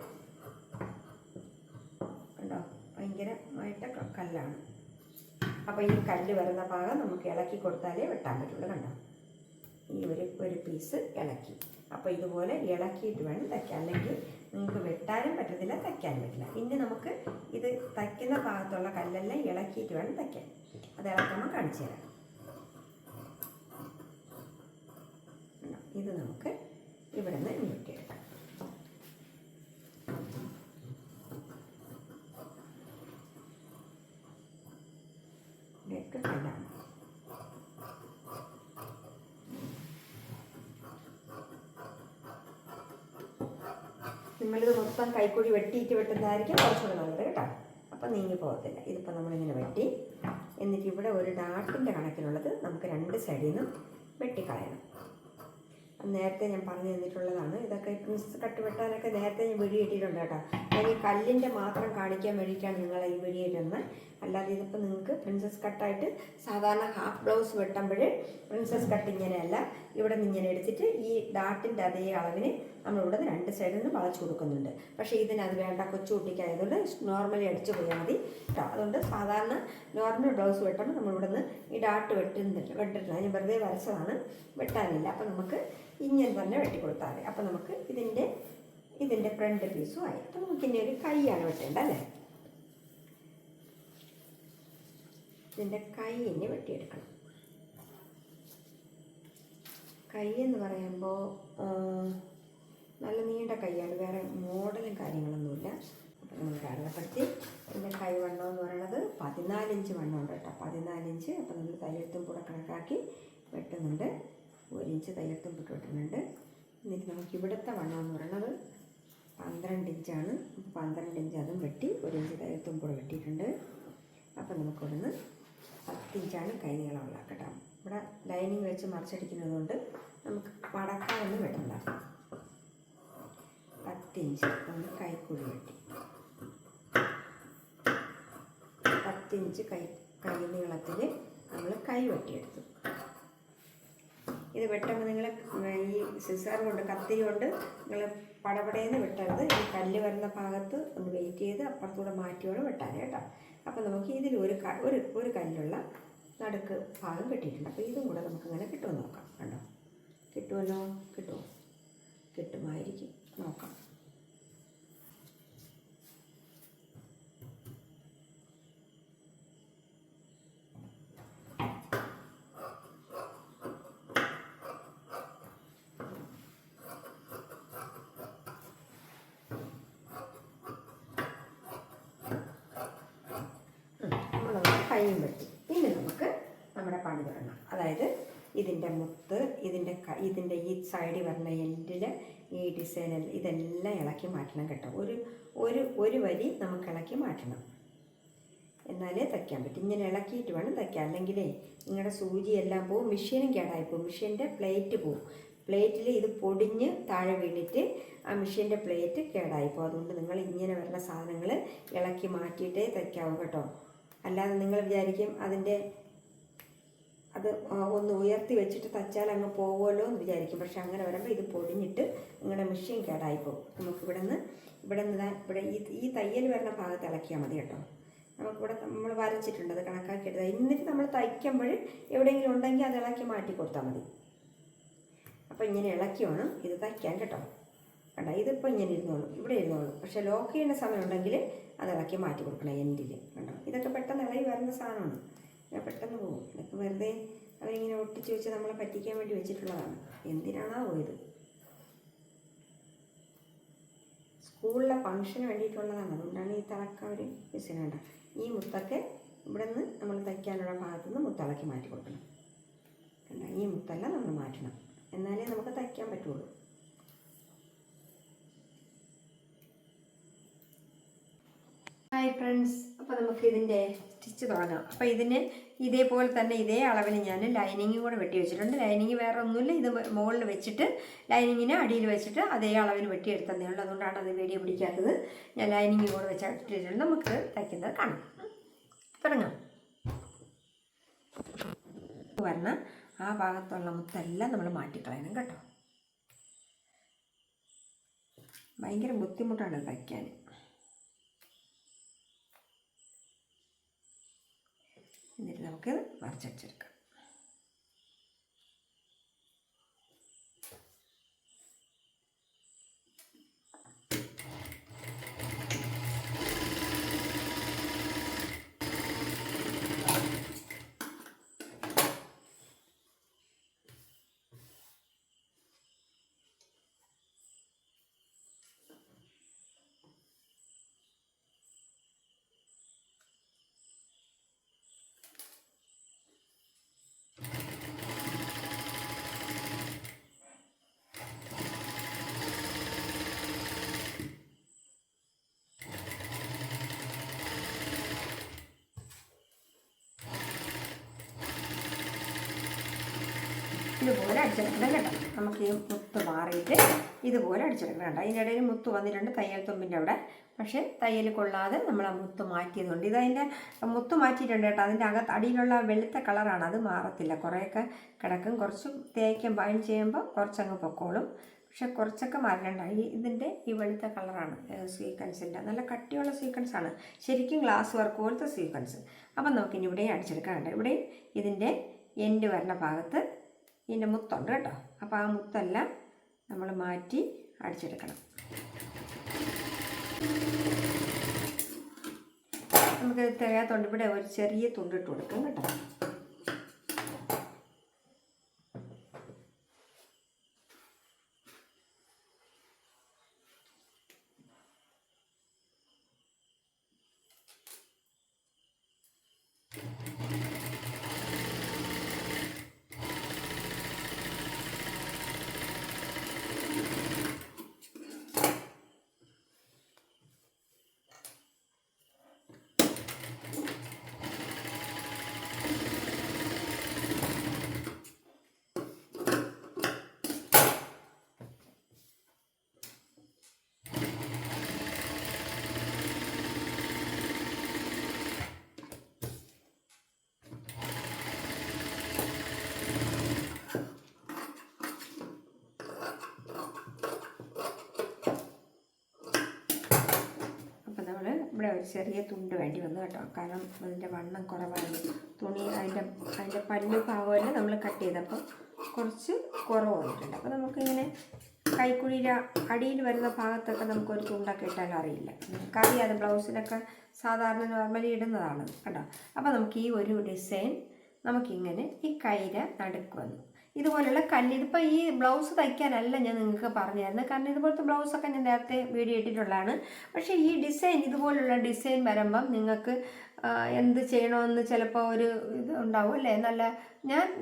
കണ്ടോ ഭയങ്കരമായിട്ട് കല്ലാണ്. അപ്പോൾ ഈ കല്ല് വരുന്ന ഭാഗം നമുക്ക് ഇളക്കി കൊടുത്താലേ വെട്ടാൻ പറ്റുള്ളൂ. കണ്ടോ ഈ ഒരു പീസ് ഇളക്കി. അപ്പോൾ ഇതുപോലെ ഇളക്കിയിട്ട് വേണം തയ്ക്കാൻ. അല്ലെങ്കിൽ നിങ്ങൾക്ക് വെട്ടാനും പറ്റത്തില്ല, തയ്ക്കാനും പറ്റില്ല. ഇനി നമുക്ക് ഇത് തയ്ക്കുന്ന ഭാഗത്തുള്ള കല്ലെല്ലാം ഇളക്കിയിട്ട് വേണം തയ്ക്കാൻ. അത് ഇളക്കുമ്പോൾ കാണിച്ചു തരാം. ഇത് നമുക്ക് ഇവിടെ നിന്ന് നീട്ടിയെടുക്കാം. കല്ലാണ്. നമ്മളിത് മൊത്തം കൈക്കുഴി വെട്ടിയിട്ട് വെട്ടുന്നതായിരിക്കും കുറച്ചുകൂടെ നല്ലത് കേട്ടോ. അപ്പം നീങ്ങി പോകത്തില്ല. ഇതിപ്പോൾ നമ്മളിങ്ങനെ വെട്ടി, എന്നിട്ട് ഇവിടെ ഒരു ഡാട്ടിൻ്റെ കണക്കിനുള്ളത് നമുക്ക് 2 സൈഡിൽ നിന്നും വെട്ടിക്കളയണം. നേരത്തെ ഞാൻ പറഞ്ഞു തന്നിട്ടുള്ളതാണ്. ഇതൊക്കെ പ്രിൻസസ് കട്ട് വെട്ടാനൊക്കെ നേരത്തെ ഞാൻ വെടിയിട്ടിട്ടുണ്ട് കേട്ടോ. ഞാൻ ഈ കല്ലിൻ്റെ മാത്രം കാണിക്കാൻ വേണ്ടിയിട്ടാണ് നിങ്ങളെ ഈ വെടിയിടുന്നത്. അല്ലാതെ ഇതിപ്പോൾ നിങ്ങൾക്ക് പ്രിൻസസ് കട്ടായിട്ട് സാധാരണ ഹാഫ് ബ്ലൗസ് വെട്ടുമ്പോൾ പ്രിൻസസ് കട്ട് ഇങ്ങനെയല്ല. ഇവിടെ നിന്ന് ഇങ്ങനെ എടുത്തിട്ട് ഈ ഡാട്ടിൻ്റെ അതേ അളവിന് നമ്മളിവിടെ 2 സൈഡിൽ നിന്ന് വളച്ചു കൊടുക്കുന്നുണ്ട്. പക്ഷേ ഇതിനത് വേണ്ട, കൊച്ചുകുട്ടിക്കായതുകൊണ്ട് നോർമലി അടിച്ചു പോയാൽ മതി കേട്ടോ. അതുകൊണ്ട് സാധാരണ നോർമൽ ബ്ലൗസ് വെട്ടുമ്പോൾ നമ്മളിവിടെ നിന്ന് ഈ ഡാട്ട് വെട്ടിട്ടില്ല. ഞാൻ വെറുതെ വരച്ചതാണ്, വെട്ടാനില്ല. അപ്പോൾ നമുക്ക് ഇങ്ങനെ തന്നെ വെട്ടിക്കൊടുത്താൽ മതി. അപ്പോൾ നമുക്ക് ഇതിൻ്റെ ഫ്രണ്ട് പീസും ആയി. അപ്പോൾ നമുക്കിനി ഒരു കൈയാണ് വെട്ടേണ്ടത് അല്ലേ. ഇതിൻ്റെ കൈ ഇനി വെട്ടിയെടുക്കണം. കൈ എന്ന് പറയുമ്പോൾ നല്ല നീണ്ട കൈയാണ്, വേറെ മോഡലും കാര്യങ്ങളൊന്നുമില്ല. അപ്പോൾ നമ്മൾ അടയാളപ്പെടുത്തി. ഇതിൻ്റെ കൈ വണ്ണം എന്ന് പറയുന്നത് 14 ഇഞ്ച് വണ്ണം ഉണ്ട് കേട്ടോ. 14 ഇഞ്ച്. അപ്പോൾ നമ്മൾ തയ്യൽത്തും കൂടെ കണക്കാക്കി വെട്ടുന്നുണ്ട്. 1 ഇഞ്ച് തയ്യൽത്തും വെട്ടുന്നുണ്ട്. എന്നിട്ട് നമുക്ക് ഇവിടുത്തെ വണ്ണം എന്ന് പറയുന്നത് 12 ഇഞ്ചാണ്. 12 ഇഞ്ച് അതും വെട്ടി 1 ഇഞ്ച് തയ്യൽത്തും കൂടെ വെട്ടിയിട്ടുണ്ട്. അപ്പോൾ നമുക്കിവിടുന്ന് 10 ഇഞ്ചാണ് കൈ നീളമുള്ള കേട്ടോ. ഇവിടെ ലൈനിങ് വെച്ച് മറിച്ചടിക്കുന്നതുകൊണ്ട് നമുക്ക് മടക്കാനൊന്നും വേണ്ട. 10 ഇഞ്ച് നമ്മൾ കൈക്കുഴി വെട്ടി. 10 ഇഞ്ച് കൈ നീളത്തിൽ നമ്മൾ കൈ വെട്ടിയെടുത്തു. ഇത് വെട്ടുമ്പോൾ നിങ്ങൾ ഈ സിസർ കൊണ്ട്, കത്തിരി കൊണ്ട് നിങ്ങൾ പടപടയെന്ന് വെട്ടരുത്. ഈ കല്ല് വരുന്ന ഭാഗത്ത് ഒന്ന് വെയിറ്റ് ചെയ്ത് അപ്പുറത്തൂടെ മാറ്റി വേണം വെട്ടാൻ കേട്ടോ. അപ്പോൾ നമുക്ക് ഇതിൽ ഒരു കല്ലുള്ള നടുക്ക് ഭാഗം കിട്ടിയിട്ടുണ്ട്. അപ്പോൾ ഇതും കൂടെ നമുക്കിങ്ങനെ കിട്ടുമെന്ന് നോക്കാം. കണ്ടോ കിട്ടുമല്ലോ, കിട്ടുമായിരിക്കും, നോക്കാം. കൈയും വെട്ടി. ഇനി നമുക്ക് നമ്മുടെ പണി തുടങ്ങാം. അതായത് ഇതിൻ്റെ മുത്ത്, ഇതിൻ്റെ ഈ സൈഡിൽ വരുന്ന എൻഡിൽ ഈ ഡിസൈനിൽ ഇതെല്ലാം ഇളക്കി മാറ്റണം കേട്ടോ. ഒരു വരി നമുക്ക് ഇളക്കി മാറ്റണം, എന്നാലേ തയ്ക്കാൻ പറ്റും. ഇങ്ങനെ ഇളക്കിയിട്ട് വേണം തയ്ക്കാൻ, അല്ലെങ്കിലേ നിങ്ങളുടെ സൂചിയെല്ലാം പോവും, മെഷീനും കേടായി പോവും, മെഷീൻ്റെ പ്ലേറ്റ് പോവും. പ്ലേറ്റിൽ ഇത് പൊടിഞ്ഞ് താഴെ വീണിട്ട് ആ മെഷീൻ്റെ പ്ലേറ്റ് കേടായിപ്പോൾ. അതുകൊണ്ട് നിങ്ങൾ ഇങ്ങനെ വരുന്ന സാധനങ്ങൾ ഇളക്കി മാറ്റിയിട്ടേ തയ്ക്കാവൂ കേട്ടോ. അല്ലാതെ നിങ്ങൾ വിചാരിക്കും അത് ഒന്ന് ഉയർത്തി വെച്ചിട്ട് തയ്ച്ചാൽ അങ്ങ് പോകുമല്ലോ എന്ന് വിചാരിക്കും. പക്ഷെ അങ്ങനെ വരുമ്പോൾ ഇത് പൊടിഞ്ഞിട്ട് നിങ്ങളുടെ മെഷീൻ കേടായിപ്പോൾ. നമുക്ക് ഇവിടെ ഈ തയ്യൽ വരുന്ന ഭാഗത്ത് ഇളക്കിയാൽ മതി കേട്ടോ. നമുക്കിവിടെ നമ്മൾ വരച്ചിട്ടുണ്ട്, അത് കണക്കാക്കി എടുത്താൽ. എന്നിട്ട് നമ്മൾ തയ്ക്കുമ്പോൾ എവിടെയെങ്കിലും ഉണ്ടെങ്കിൽ അത് ഇളക്കി മാറ്റി കൊടുത്താൽ മതി. അപ്പോൾ ഇങ്ങനെ ഇളക്കി വേണം ഇത് തയ്ക്കാൻ കേട്ടോ. കണ്ടോ, ഇതിപ്പോൾ ഇങ്ങനെ ഇരുന്നോളൂ, ഇവിടെ ഇരുന്നോളൂ. പക്ഷേ ലോക്ക് ചെയ്യുന്ന സമയം ഉണ്ടെങ്കിൽ അത് ഇളക്കി മാറ്റി കൊടുക്കണം എൻഡിൽ. കണ്ടോ, ഇതൊക്കെ പെട്ടെന്ന് ഇളകി വരുന്ന സാധനമാണ്, പെട്ടെന്ന് പോകും. ഇതൊക്കെ വെറുതെ അവരിങ്ങനെ ഒട്ടിച്ച് വെച്ച് നമ്മളെ പറ്റിക്കാൻ വേണ്ടി വെച്ചിട്ടുള്ളതാണ്. എന്തിനാണോ പോയത്, സ്കൂളിലെ ഫംഗ്ഷന് വേണ്ടിയിട്ടുള്ളതാണ്. അതുകൊണ്ടാണ് ഈ തിളക്കം അവർ മിസ്സിനുണ്ട്. ഈ മുത്തൊക്കെ ഇവിടെ നിന്ന് നമ്മൾ തയ്ക്കാനുള്ള ഭാഗത്തു നിന്ന് മുത്തിളക്കി മാറ്റി കൊടുക്കണം. കണ്ടോ, ഈ മുത്തെല്ലാം നമ്മൾ മാറ്റണം, എന്നാലേ നമുക്ക് തയ്ക്കാൻ പറ്റുള്ളൂ. ഹായ് ഫ്രണ്ട്സ്, അപ്പോൾ നമുക്ക് ഇതിൻ്റെ സ്റ്റിച്ച് തുടങ്ങാം. അപ്പോൾ ഇതിന് ഇതേപോലെ തന്നെ ഇതേ അളവിന് ഞാൻ ലൈനിങ് കൂടെ വെട്ടി വെച്ചിട്ടുണ്ട്. ലൈനിങ് വേറെ ഒന്നുമില്ല, ഇത് മുകളിൽ വെച്ചിട്ട് ലൈനിങ്ങിന് അടിയിൽ വെച്ചിട്ട് അതേ അളവിന് വെട്ടിയെടുത്തതേ ഉള്ളൂ. അതുകൊണ്ടാണ് അത് വീഡിയോ പിടിക്കാത്തത്. ഞാൻ ലൈനിങ് കൂടെ വെച്ചിട്ടുണ്ട്. നമുക്ക് തയ്ക്കുന്നത് കാണാം, തുടങ്ങാം. വരണ ആ ഭാഗത്തുള്ള മുത്തെല്ലാം നമ്മൾ മാറ്റിക്കളയണം കേട്ടോ. ഭയങ്കര ബുദ്ധിമുട്ടാണ് തയ്ക്കാൻ. എന്നിട്ട് നമുക്ക് വരച്ചെടുക്കാം. ഇതുപോലെ അടിച്ചെടുക്കണം കേട്ടോ. നമുക്ക് ഈ മുത്ത് മാറിയിട്ട് ഇതുപോലെ അടിച്ചെടുക്കണം കേട്ടോ. അതിൻ്റെ ഇടയിൽ മുത്ത് വന്നിട്ടുണ്ട് തയ്യൽ തുമ്പിൻ്റെ അവിടെ, പക്ഷേ തയ്യൽ കൊള്ളാതെ നമ്മൾ ആ മുത്ത് മാറ്റിയതുകൊണ്ട് ഇതതിൻ്റെ മുത്ത് മാറ്റിയിട്ടുണ്ട് കേട്ടോ. അതിൻ്റെ അടിയിലുള്ള വെളുത്ത കളറാണ്, അത് മാറത്തില്ല. കുറേയൊക്കെ കിടക്കും, കുറച്ച് തേക്കും ബൈൻ ചെയ്യുമ്പോൾ കുറച്ചങ്ങ് പൊക്കോളും. പക്ഷെ കുറച്ചൊക്കെ മാറണ്ട. ഇതിൻ്റെ ഈ വെളുത്ത കളറാണ് സീക്വൻസിൻ്റെ, നല്ല കട്ടിയുള്ള സീക്വൻസാണ്, ശരിക്കും ഗ്ലാസ് വർക്ക് പോലത്തെ സീക്വൻസ്. അപ്പം നമുക്കിനി ഇവിടെ അടിച്ചെടുക്കാനുണ്ട്. ഇവിടെ ഇതിൻ്റെ എൻഡ് വരുന്ന ഭാഗത്ത് ഇതിൻ്റെ മുത്തുണ്ട് കേട്ടോ. അപ്പോൾ ആ മുത്തെല്ലാം നമ്മൾ മാറ്റി അടിച്ചെടുക്കണം. നമുക്ക് തികയാത്തോണ്ട് ഇവിടെ ഒരു ചെറിയ തുണ്ടിട്ട് കൊടുക്കാം കേട്ടോ. ഇവിടെ ഒരു ചെറിയ തുണ്ട് വേണ്ടി വന്നു കേട്ടോ. കാരണം അതിൻ്റെ വണ്ണം കുറവാണ്. തുണി അതിൻ്റെ പല്ല് ഭാഗമല്ല നമ്മൾ കട്ട് ചെയ്തപ്പോൾ കുറച്ച് കുറവ് വന്നിട്ടുണ്ട്. അപ്പോൾ നമുക്കിങ്ങനെ കൈക്കുഴിയുടെ അടിയിൽ വരുന്ന ഭാഗത്തൊക്കെ നമുക്കൊരു തുണ്ടൊക്കെ ഇട്ടാലും അറിയില്ല. നമുക്കറിയാതെ ബ്ലൗസിനൊക്കെ സാധാരണ നോർമലി ഇടുന്നതാണ് കേട്ടോ. അപ്പോൾ നമുക്ക് ഈ ഒരു ഡിസൈൻ നമുക്കിങ്ങനെ ഈ കൈയുടെ നടുക്ക് വന്നു ഇതുപോലുള്ള കല്ല്. ഇതിപ്പോൾ ഈ ബ്ലൗസ് തയ്ക്കാനല്ല ഞാൻ നിങ്ങൾക്ക് പറഞ്ഞു തരുന്നത്, കാരണം ഇതുപോലത്തെ ബ്ലൗസൊക്കെ ഞാൻ നേരത്തെ വീഡിയോ ഇട്ടിട്ടുള്ളതാണ്. പക്ഷേ ഈ ഡിസൈൻ ഇതുപോലുള്ള ഡിസൈൻ വരുമ്പം നിങ്ങൾക്ക് എന്ത് ചെയ്യണമെന്ന് ചിലപ്പോൾ ഒരു ഇത് ഉണ്ടാവും അല്ലേ. നല്ല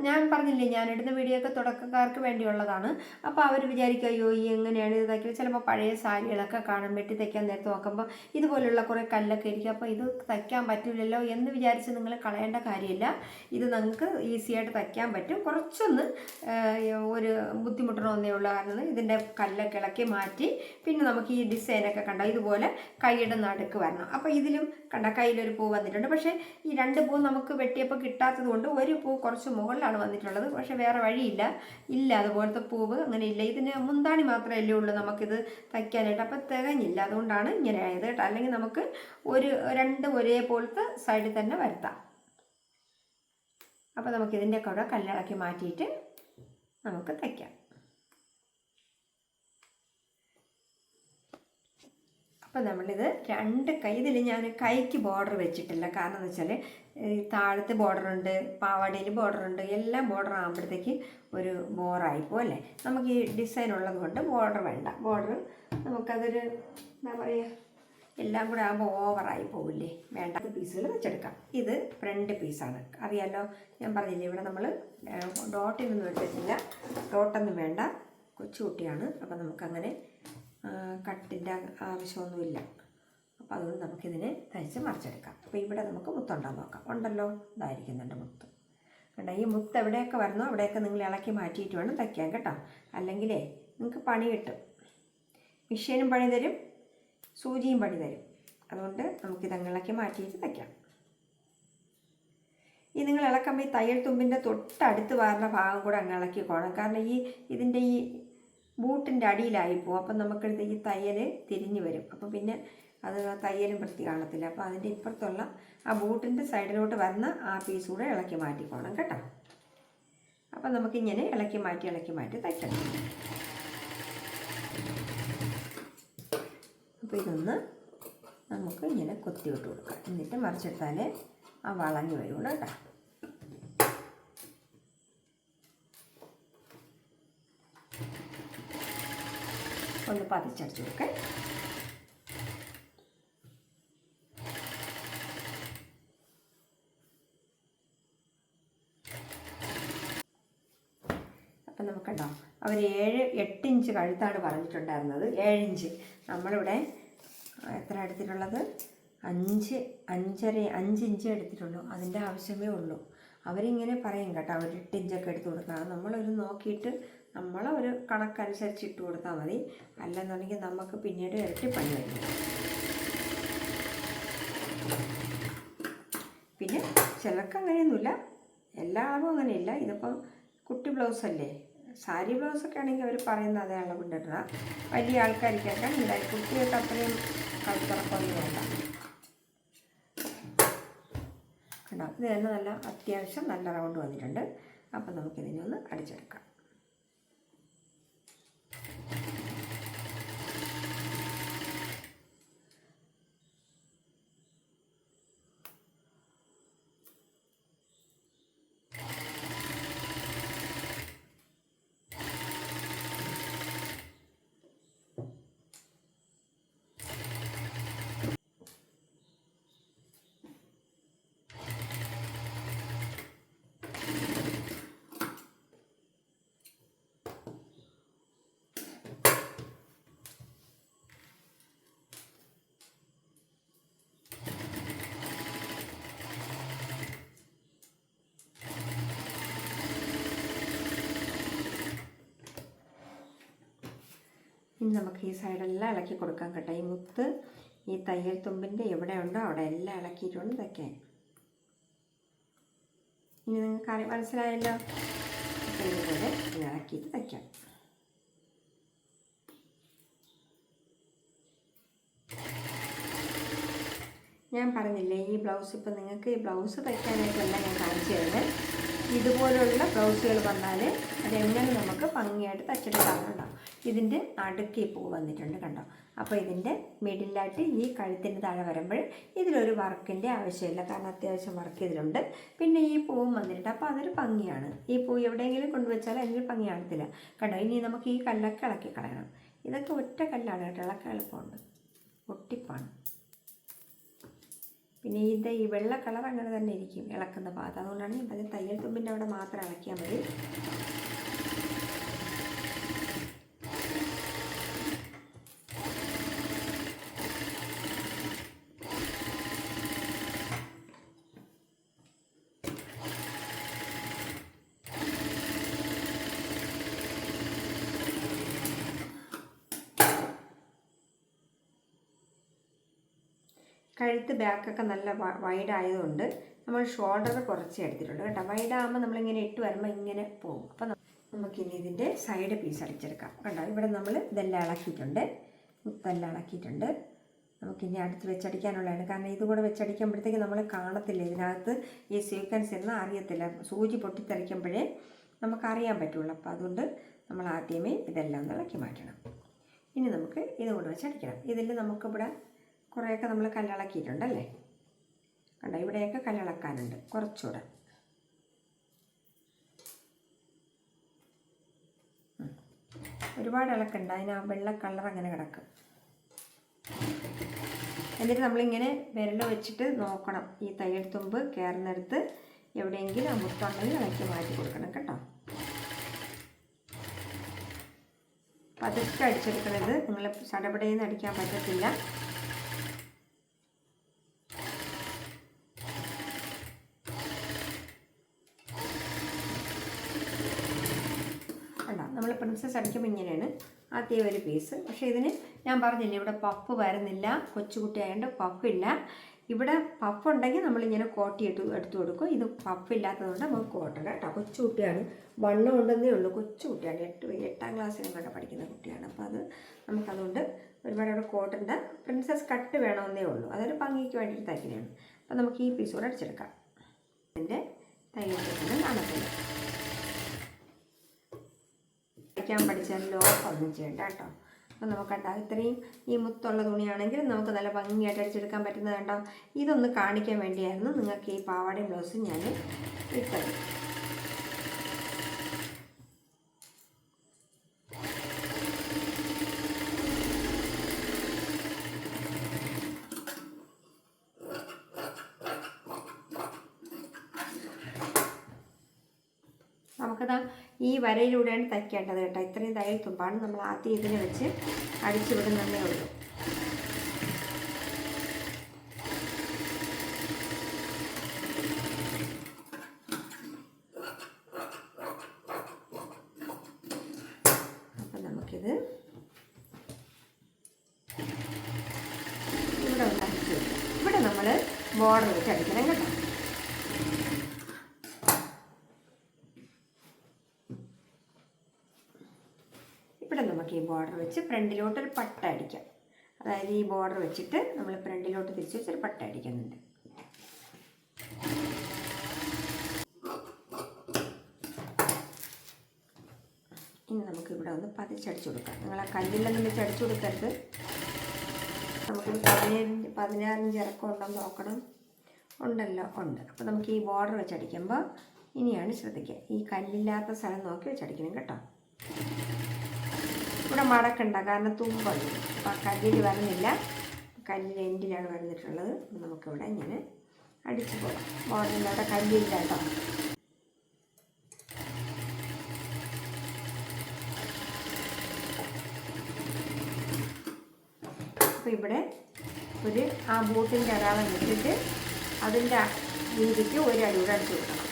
ഞാൻ പറഞ്ഞില്ലേ, ഞാൻ എടുത്ത വീഡിയോ ഒക്കെ തുടക്കക്കാർക്ക് വേണ്ടിയുള്ളതാണ്. അപ്പോൾ അവർ വിചാരിക്കുക അയ്യോ ഈ എങ്ങനെയാണ് ഇത് തയ്ക്കുന്നത്. ചിലപ്പോൾ പഴയ സാരികളൊക്കെ കാണും, വെട്ടി തയ്ക്കാൻ നേരത്ത് നോക്കുമ്പോൾ ഇതുപോലുള്ള കുറേ കല്ലൊക്കെ ഇരിക്കും. അപ്പോൾ ഇത് തയ്ക്കാൻ പറ്റില്ലല്ലോ എന്ന് വിചാരിച്ച് നിങ്ങൾ കളയേണ്ട കാര്യമില്ല. ഇത് നിങ്ങൾക്ക് ഈസിയായിട്ട് തയ്ക്കാൻ പറ്റും. കുറച്ചൊന്ന് ഒരു ബുദ്ധിമുട്ടണമെന്നേ ഉള്ളൂ. കാരണം ഇതിൻ്റെ കല്ലൊക്കെ ഇളക്കി മാറ്റി പിന്നെ നമുക്ക് ഈ ഡിസൈനൊക്കെ കണ്ട ഇതുപോലെ കൈയുടെ നടുക്ക് വരണം. അപ്പോൾ ഇതിലും കണ്ട കയ്യിലൊരു പൂ വന്നിട്ടുണ്ട്. പക്ഷേ ഈ 2 പൂ നമുക്ക് വെട്ടിയപ്പോൾ കിട്ടാത്തത് കൊണ്ട് ഒരു പൂ കുറച്ച് മുകളിലാണ് വന്നിട്ടുള്ളത്. പക്ഷേ വേറെ വഴിയില്ല, ഇല്ല അതുപോലത്തെ പൂവ് അങ്ങനെ ഇല്ല. ഇതിന് മുന്താണി മാത്രമല്ലേ ഉള്ളൂ നമുക്കിത് തയ്ക്കാനായിട്ട്. അപ്പോൾ തികഞ്ഞില്ല, അതുകൊണ്ടാണ് ഇങ്ങനെ ആയത് കേട്ടോ. അല്ലെങ്കിൽ നമുക്ക് 2 ഒരേപോലത്തെ സൈഡിൽ തന്നെ വരുത്താം. അപ്പോൾ നമുക്കിതിൻ്റെ കൂടെ കല്ലിളക്കി മാറ്റിയിട്ട് നമുക്ക് തയ്ക്കാം. അപ്പോൾ നമ്മളിത് 2 കൈ, ഇതിൽ ഞാൻ കൈക്ക് ബോർഡർ വെച്ചിട്ടില്ല. കാരണം എന്ന് വെച്ചാൽ താഴത്തെ ബോർഡറുണ്ട്, പാവാടയിൽ ബോർഡറുണ്ട്, എല്ലാം ബോർഡർ ആകുമ്പോഴത്തേക്ക് ഒരു ബോറായിപ്പോൾ അല്ലേ. നമുക്ക് ഈ ഡിസൈൻ ഉള്ളത് കൊണ്ട് ബോർഡർ വേണ്ട. ബോർഡർ നമുക്കതൊരു എന്താ പറയുക, എല്ലാം കൂടെ ആകുമ്പോൾ ഓവറായി പോവില്ലേ, വേണ്ട. പീസുകൾ വെച്ചെടുക്കാം. ഇത് ഫ്രണ്ട് പീസാണ്, അറിയാമല്ലോ. ഞാൻ പറഞ്ഞില്ലേ ഇവിടെ നമ്മൾ ഡോട്ടിനൊന്നും വെച്ചിട്ടില്ല, ഡോട്ടൊന്നും വേണ്ട, കൊച്ചുകുട്ടിയാണ്. അപ്പോൾ നമുക്കങ്ങനെ കട്ടിൻ്റെ ആവശ്യമൊന്നുമില്ല. അപ്പോൾ അതുകൊണ്ട് നമുക്കിതിനെ തയ്ച്ച് മറിച്ചെടുക്കാം. അപ്പോൾ ഇവിടെ നമുക്ക് മുത്തുണ്ടാകാൻ നോക്കാം. ഉണ്ടല്ലോ, ഇതായിരിക്കുന്നുണ്ട് മുത്ത്. കണ്ടോ, ഈ മുത്ത് എവിടെയൊക്കെ വരുന്നോ അവിടെയൊക്കെ നിങ്ങൾ ഇളക്കി മാറ്റിയിട്ട് വേണം തയ്ക്കാൻ കേട്ടോ. അല്ലെങ്കിലേ നിങ്ങൾക്ക് പണി കിട്ടും. മെഷീനും പണി തരും, സൂചിയും പണി തരും. അതുകൊണ്ട് നമുക്കിതങ്ങ് ഇളക്കി മാറ്റിയിട്ട് തയ്ക്കാം. ഈ നിങ്ങൾ ഇളക്കുമ്പോൾ ഈ തയ്യൽ തുമ്പിൻ്റെ തൊട്ടടുത്ത് വരുന്ന ഭാഗം കൂടെ അങ്ങ് ഇളക്കിക്കോണം. കാരണം ഇതിൻ്റെ ഈ ബൂട്ടിൻ്റെ അടിയിലായിപ്പോവും. അപ്പം നമുക്കെടുത്ത് ഈ തയ്യൽ തിരിഞ്ഞു വരും. അപ്പോൾ പിന്നെ അത് തയ്യലും വൃത്തി കാണത്തില്ല. അപ്പോൾ അതിൻ്റെ ഇപ്പുറത്തുള്ള ആ ബൂട്ടിൻ്റെ സൈഡിലോട്ട് വരുന്ന ആ പീസ് കൂടെ ഇളക്കി മാറ്റിക്കോണം കേട്ടോ. അപ്പം നമുക്കിങ്ങനെ ഇളക്കി മാറ്റി തയ്ക്കണം. അപ്പോൾ ഇതൊന്ന് നമുക്ക് ഇങ്ങനെ കൊത്തി വിട്ട് കൊടുക്കാം. എന്നിട്ട് മറിച്ചെടുത്താൽ ആ വളഞ്ഞു വരുള്ളൂ കേട്ടോ. ഒന്ന് പതിച്ചടിച്ച് കൊടുക്കാം. അപ്പം നമുക്കുണ്ടോ, അവർ 7-8 ഇഞ്ച് കഴുത്താണ് പറഞ്ഞിട്ടുണ്ടായിരുന്നത്. 7 ഇഞ്ച് നമ്മളിവിടെ എത്ര എടുത്തിട്ടുള്ളത്? 5 ഇഞ്ച് എടുത്തിട്ടുള്ളൂ. അതിൻ്റെ ആവശ്യമേ ഉള്ളൂ. അവരിങ്ങനെ പറയും കേട്ടോ, അവർ 8 ഇഞ്ചൊക്കെ എടുത്ത് കൊടുക്കണം. നമ്മളൊരു നോക്കിയിട്ട് നമ്മളൊരു കണക്കനുസരിച്ച് ഇട്ട് കൊടുത്താൽ മതി. അല്ലെന്നുണ്ടെങ്കിൽ നമുക്ക് പിന്നീട് ഇരട്ടി പണി വരും. പിന്നെ ചിലർക്ക് അങ്ങനെയൊന്നുമില്ല, എല്ലാ ആളും അങ്ങനെയില്ല. ഇതിപ്പം കുട്ടി ബ്ലൗസല്ലേ, സാരി ബ്ലൗസൊക്കെ ആണെങ്കിൽ അവർ പറയുന്ന അതേ അളവുണ്ടിടണം. വലിയ ആൾക്കാർക്കൊക്കെ ഉണ്ടായി, കുട്ടികൾക്ക് അത്രയും കഴുത്തിറക്കൊന്നും വേണ്ട കണ്ടോ. ഇത് തന്നെ നല്ല അത്യാവശ്യം നല്ല റൗണ്ട് വന്നിട്ടുണ്ട്. അപ്പം നമുക്കിതിനെ ഒന്ന് അടിച്ചെടുക്കാം. ഇനി നമുക്ക് ഈ സൈഡെല്ലാം ഇളക്കി കൊടുക്കാം കേട്ടോ. ഈ മുത്ത് ഈ തയ്യൽ തുമ്പിൻ്റെ എവിടെ ഉണ്ടോ അവിടെ എല്ലാം ഇളക്കിയിട്ടുണ്ട് തയ്ക്കാൻ. ഇനി നിങ്ങൾക്ക് മനസ്സിലായല്ലോ. അപ്പോൾ ഇതുപോലെ ഇളക്കിയിട്ട് തയ്ക്കാം. ഞാൻ പറഞ്ഞില്ലേ, ഈ ബ്ലൗസ് ഇപ്പം നിങ്ങൾക്ക് ഈ ബ്ലൗസ് തയ്ക്കാനായിട്ടല്ല ഞാൻ കാണിച്ചു തരുന്നത്. ഇതുപോലുള്ള ബ്ലൗസുകൾ വന്നാൽ അതെങ്ങനെ നമുക്ക് ഭംഗിയായിട്ട് തയ്ച്ചെടുക്കാറുണ്ടോ. ഇതിൻ്റെ നടുക്ക് പൂ വന്നിട്ടുണ്ട് കണ്ടോ. അപ്പോൾ ഇതിൻ്റെ മിഡിലായിട്ട് ഈ കഴുത്തിൻ്റെ താഴെ വരുമ്പോൾ ഇതിലൊരു വർക്കിൻ്റെ ആവശ്യമില്ല, കാരണം അത്യാവശ്യം വർക്ക് ഇതിലുണ്ട്. പിന്നെ ഈ പൂവും വന്നിട്ടുണ്ട്. അപ്പോൾ അതൊരു ഭംഗിയാണ്. ഈ പൂ എവിടെയെങ്കിലും കൊണ്ടുവച്ചാൽ അതിനൊരു ഭംഗി കാണത്തില്ല കണ്ടോ. ഇനി നമുക്ക് ഈ കല്ലൊക്കെ ഇളക്കി കളയണം. ഇതൊക്കെ ഒറ്റ കല്ലാണ് കേട്ടോ, ഇളക്കാൻ എളുപ്പമുണ്ട്, ഒട്ടിപ്പാണ്. പിന്നെ ഈ വെള്ള കളർ അങ്ങനെ തന്നെ ഇരിക്കും ഇളക്കുന്ന ഭാഗത്ത്. അതുകൊണ്ടാണ് ഞാൻ പറഞ്ഞത് തയ്യൽ തുമ്പിൻ്റെ അവിടെ മാത്രം ഇളക്കിയാൽ മതി. കഴുത്ത് ബാക്കൊക്കെ നല്ല വൈഡായതുകൊണ്ട് നമ്മൾ ഷോൾഡർ കുറച്ച് എടുത്തിട്ടുണ്ട് കേട്ടോ. വൈഡാകുമ്പോൾ നമ്മളിങ്ങനെ ഇട്ട് വരുമ്പോൾ ഇങ്ങനെ പോകും. അപ്പോൾ നമുക്കിനി ഇതിൻ്റെ സൈഡ് പീസ് അടിച്ചെടുക്കാം. കണ്ടോ, ഇവിടെ നമ്മൾ ഇതെല്ലാം ഇളക്കിയിട്ടുണ്ട്, മുത്തെല്ലാം ഇളക്കിയിട്ടുണ്ട്. നമുക്കിനി അടുത്ത് വെച്ചടിക്കാനുള്ളതാണ്. കാരണം ഇതുകൂടെ വെച്ചടിക്കുമ്പോഴത്തേക്ക് നമ്മൾ കാണത്തില്ല, ഇതിനകത്ത് ഈ സീക്വൻസ് എന്ന് അറിയത്തില്ല. സൂചി പൊട്ടിത്തെറിക്കുമ്പോഴേ നമുക്കറിയാൻ പറ്റുള്ളൂ. അപ്പോൾ അതുകൊണ്ട് നമ്മൾ ആദ്യമേ ഇതെല്ലാം ഒന്ന് ഇളക്കി മാറ്റണം. ഇനി നമുക്ക് ഇതുകൂടെ വെച്ചടിക്കണം. ഇതിൽ നമുക്കിവിടെ കുറേയൊക്കെ നമ്മൾ കല്ലിളക്കിയിട്ടുണ്ടല്ലേ. കണ്ടോ, ഇവിടെയൊക്കെ കല്ലിളക്കാനുണ്ട് കുറച്ചുകൂടെ. ഒരുപാട് ഇളക്കുണ്ട്, അതിന് ആ വെള്ള കളർ അങ്ങനെ കിടക്കും. എന്നിട്ട് നമ്മളിങ്ങനെ വിരൽ വെച്ചിട്ട് നോക്കണം, ഈ തയ്യൽ തുമ്പ് കയറുന്നിടത്ത് എവിടെയെങ്കിലും മുത്തുണ്ടെങ്കിൽ ഇളക്കി മാറ്റി കൊടുക്കണം കേട്ടോ. പതുക്കെ അടിച്ചെടുക്കണത്, നിങ്ങൾ സടപടയെന്ന് അടിക്കാൻ പറ്റത്തില്ല. നമ്മൾ പ്രിൻസസ് അടിക്കുമ്പോൾ ഇങ്ങനെയാണ് ആദ്യം ഒരു പീസ്. പക്ഷേ ഇതിന് ഞാൻ പറഞ്ഞില്ലേ, ഇവിടെ പഫ് വരുന്നില്ല, കൊച്ചുകുട്ടിയായതുകൊണ്ട് പഫില്ല. ഇവിടെ പഫ് ഉണ്ടെങ്കിൽ നമ്മളിങ്ങനെ കോട്ടി എടുത്തു കൊടുക്കും. ഇത് പഫില്ലാത്തതുകൊണ്ട് നമുക്ക് കോട്ടണം കേട്ടോ. കൊച്ചുകുട്ടിയാണ്, വണ്ണം ഉണ്ടെന്നേ ഉള്ളൂ. കൊച്ചുകുട്ടിയാണ്, 8ാം ക്ലാസ്സിലും കണ്ട പഠിക്കുന്ന കുട്ടിയാണ്. അപ്പോൾ അത് നമുക്കതുകൊണ്ട് ഒരുപാട് അവിടെ കോട്ടൻ്റെ പ്രിൻസസ് കട്ട് വേണമെന്നേ ഉള്ളൂ. അതൊരു ഭംഗിക്ക് വേണ്ടിയിട്ട് തയ്ക്കുന്നതാണ്. അപ്പോൾ നമുക്ക് ഈ പീസ് കൂടെ അടിച്ചെടുക്കാം. ഇതിൻ്റെ തയ്യൽ കാണത്തില്ല. തയ്ക്കാൻ പഠിച്ചാൽ ലോക്കൊന്നും ചെയ്യണ്ട കേട്ടോ. അപ്പോൾ നമുക്ക് കണ്ടോ, ഇത്രയും ഈ മുത്തുള്ള തുണിയാണെങ്കിൽ നമുക്ക് നല്ല ഭംഗിയായിട്ട് അടിച്ചെടുക്കാൻ പറ്റുന്നത് കണ്ടോ. ഇതൊന്ന് കാണിക്കാൻ വേണ്ടിയായിരുന്നു നിങ്ങൾക്ക് ഈ പാവാടയും ബ്ലൗസും ഞാൻ ഇട്ടത്. നമുക്കതാ ഈ വരയിലൂടെയാണ് തയ്ക്കേണ്ടത് കേട്ടോ. ഇത്രയും തയ്യൽ തുമ്പാണ് നമ്മൾ ആദ്യം ഇതിനെ വെച്ച് അടിച്ചു വിടുന്നതേ ഉള്ളൂ. അപ്പം നമുക്കിത് ഇവിടെ ഒന്ന് അടിച്ചു വെക്കാം. ഇവിടെ നമ്മൾ ബോർഡർ വെച്ച് അടിക്കണം കേട്ടോ. ഇവിടെ നമുക്ക് ഈ ബോർഡർ വെച്ച് ഫ്രണ്ടിലോട്ടൊരു പട്ട അടിക്കാം. അതായത് ഈ ബോർഡർ വെച്ചിട്ട് നമ്മൾ ഫ്രണ്ടിലോട്ട് തിരിച്ച് വെച്ചൊരു പട്ട അടിക്കുന്നുണ്ട്. ഇനി നമുക്ക് ഇവിടെ ഒന്ന് പതിച്ചടിച്ചു കൊടുക്കാം. നിങ്ങൾ ആ കല്ലിലൊന്നും വെച്ച് അടിച്ചു കൊടുക്കരുത്. നമുക്കൊരു 16 ഇഞ്ച് ഇറക്കം ഉണ്ടോ നോക്കണം. ഉണ്ടല്ലോ, ഉണ്ട്. അപ്പോൾ നമുക്ക് ഈ ബോർഡർ വെച്ച് അടിക്കുമ്പോൾ ഇനിയാണ് ശ്രദ്ധിക്കുക, ഈ കല്ലില്ലാത്ത സ്ഥലം നോക്കി വെച്ചടിക്കണം കേട്ടോ. ഇവിടെ മടക്കണ്ട, കാരണം തുമ്പുണ്ട്. അപ്പോൾ കല്ലിൽ വരുന്നില്ല, കല്ലിൻ്റെ എൻഡിലാണ് വരുന്നിട്ടുള്ളത്. നമുക്കിവിടെ ഇങ്ങനെ അടിച്ചു പോകാം. ബോർഡറിൻ്റെ അവിടെ കല്ലില്ല കേട്ടോ. അപ്പോൾ ഇവിടെ ഒരു ആ ബൂട്ടിൻ്റെ അടയാളം വെച്ചിട്ട് അതിൻ്റെ രീതിക്ക് ഒരു അടിയൂടെ അടിച്ചു കൊടുക്കണം.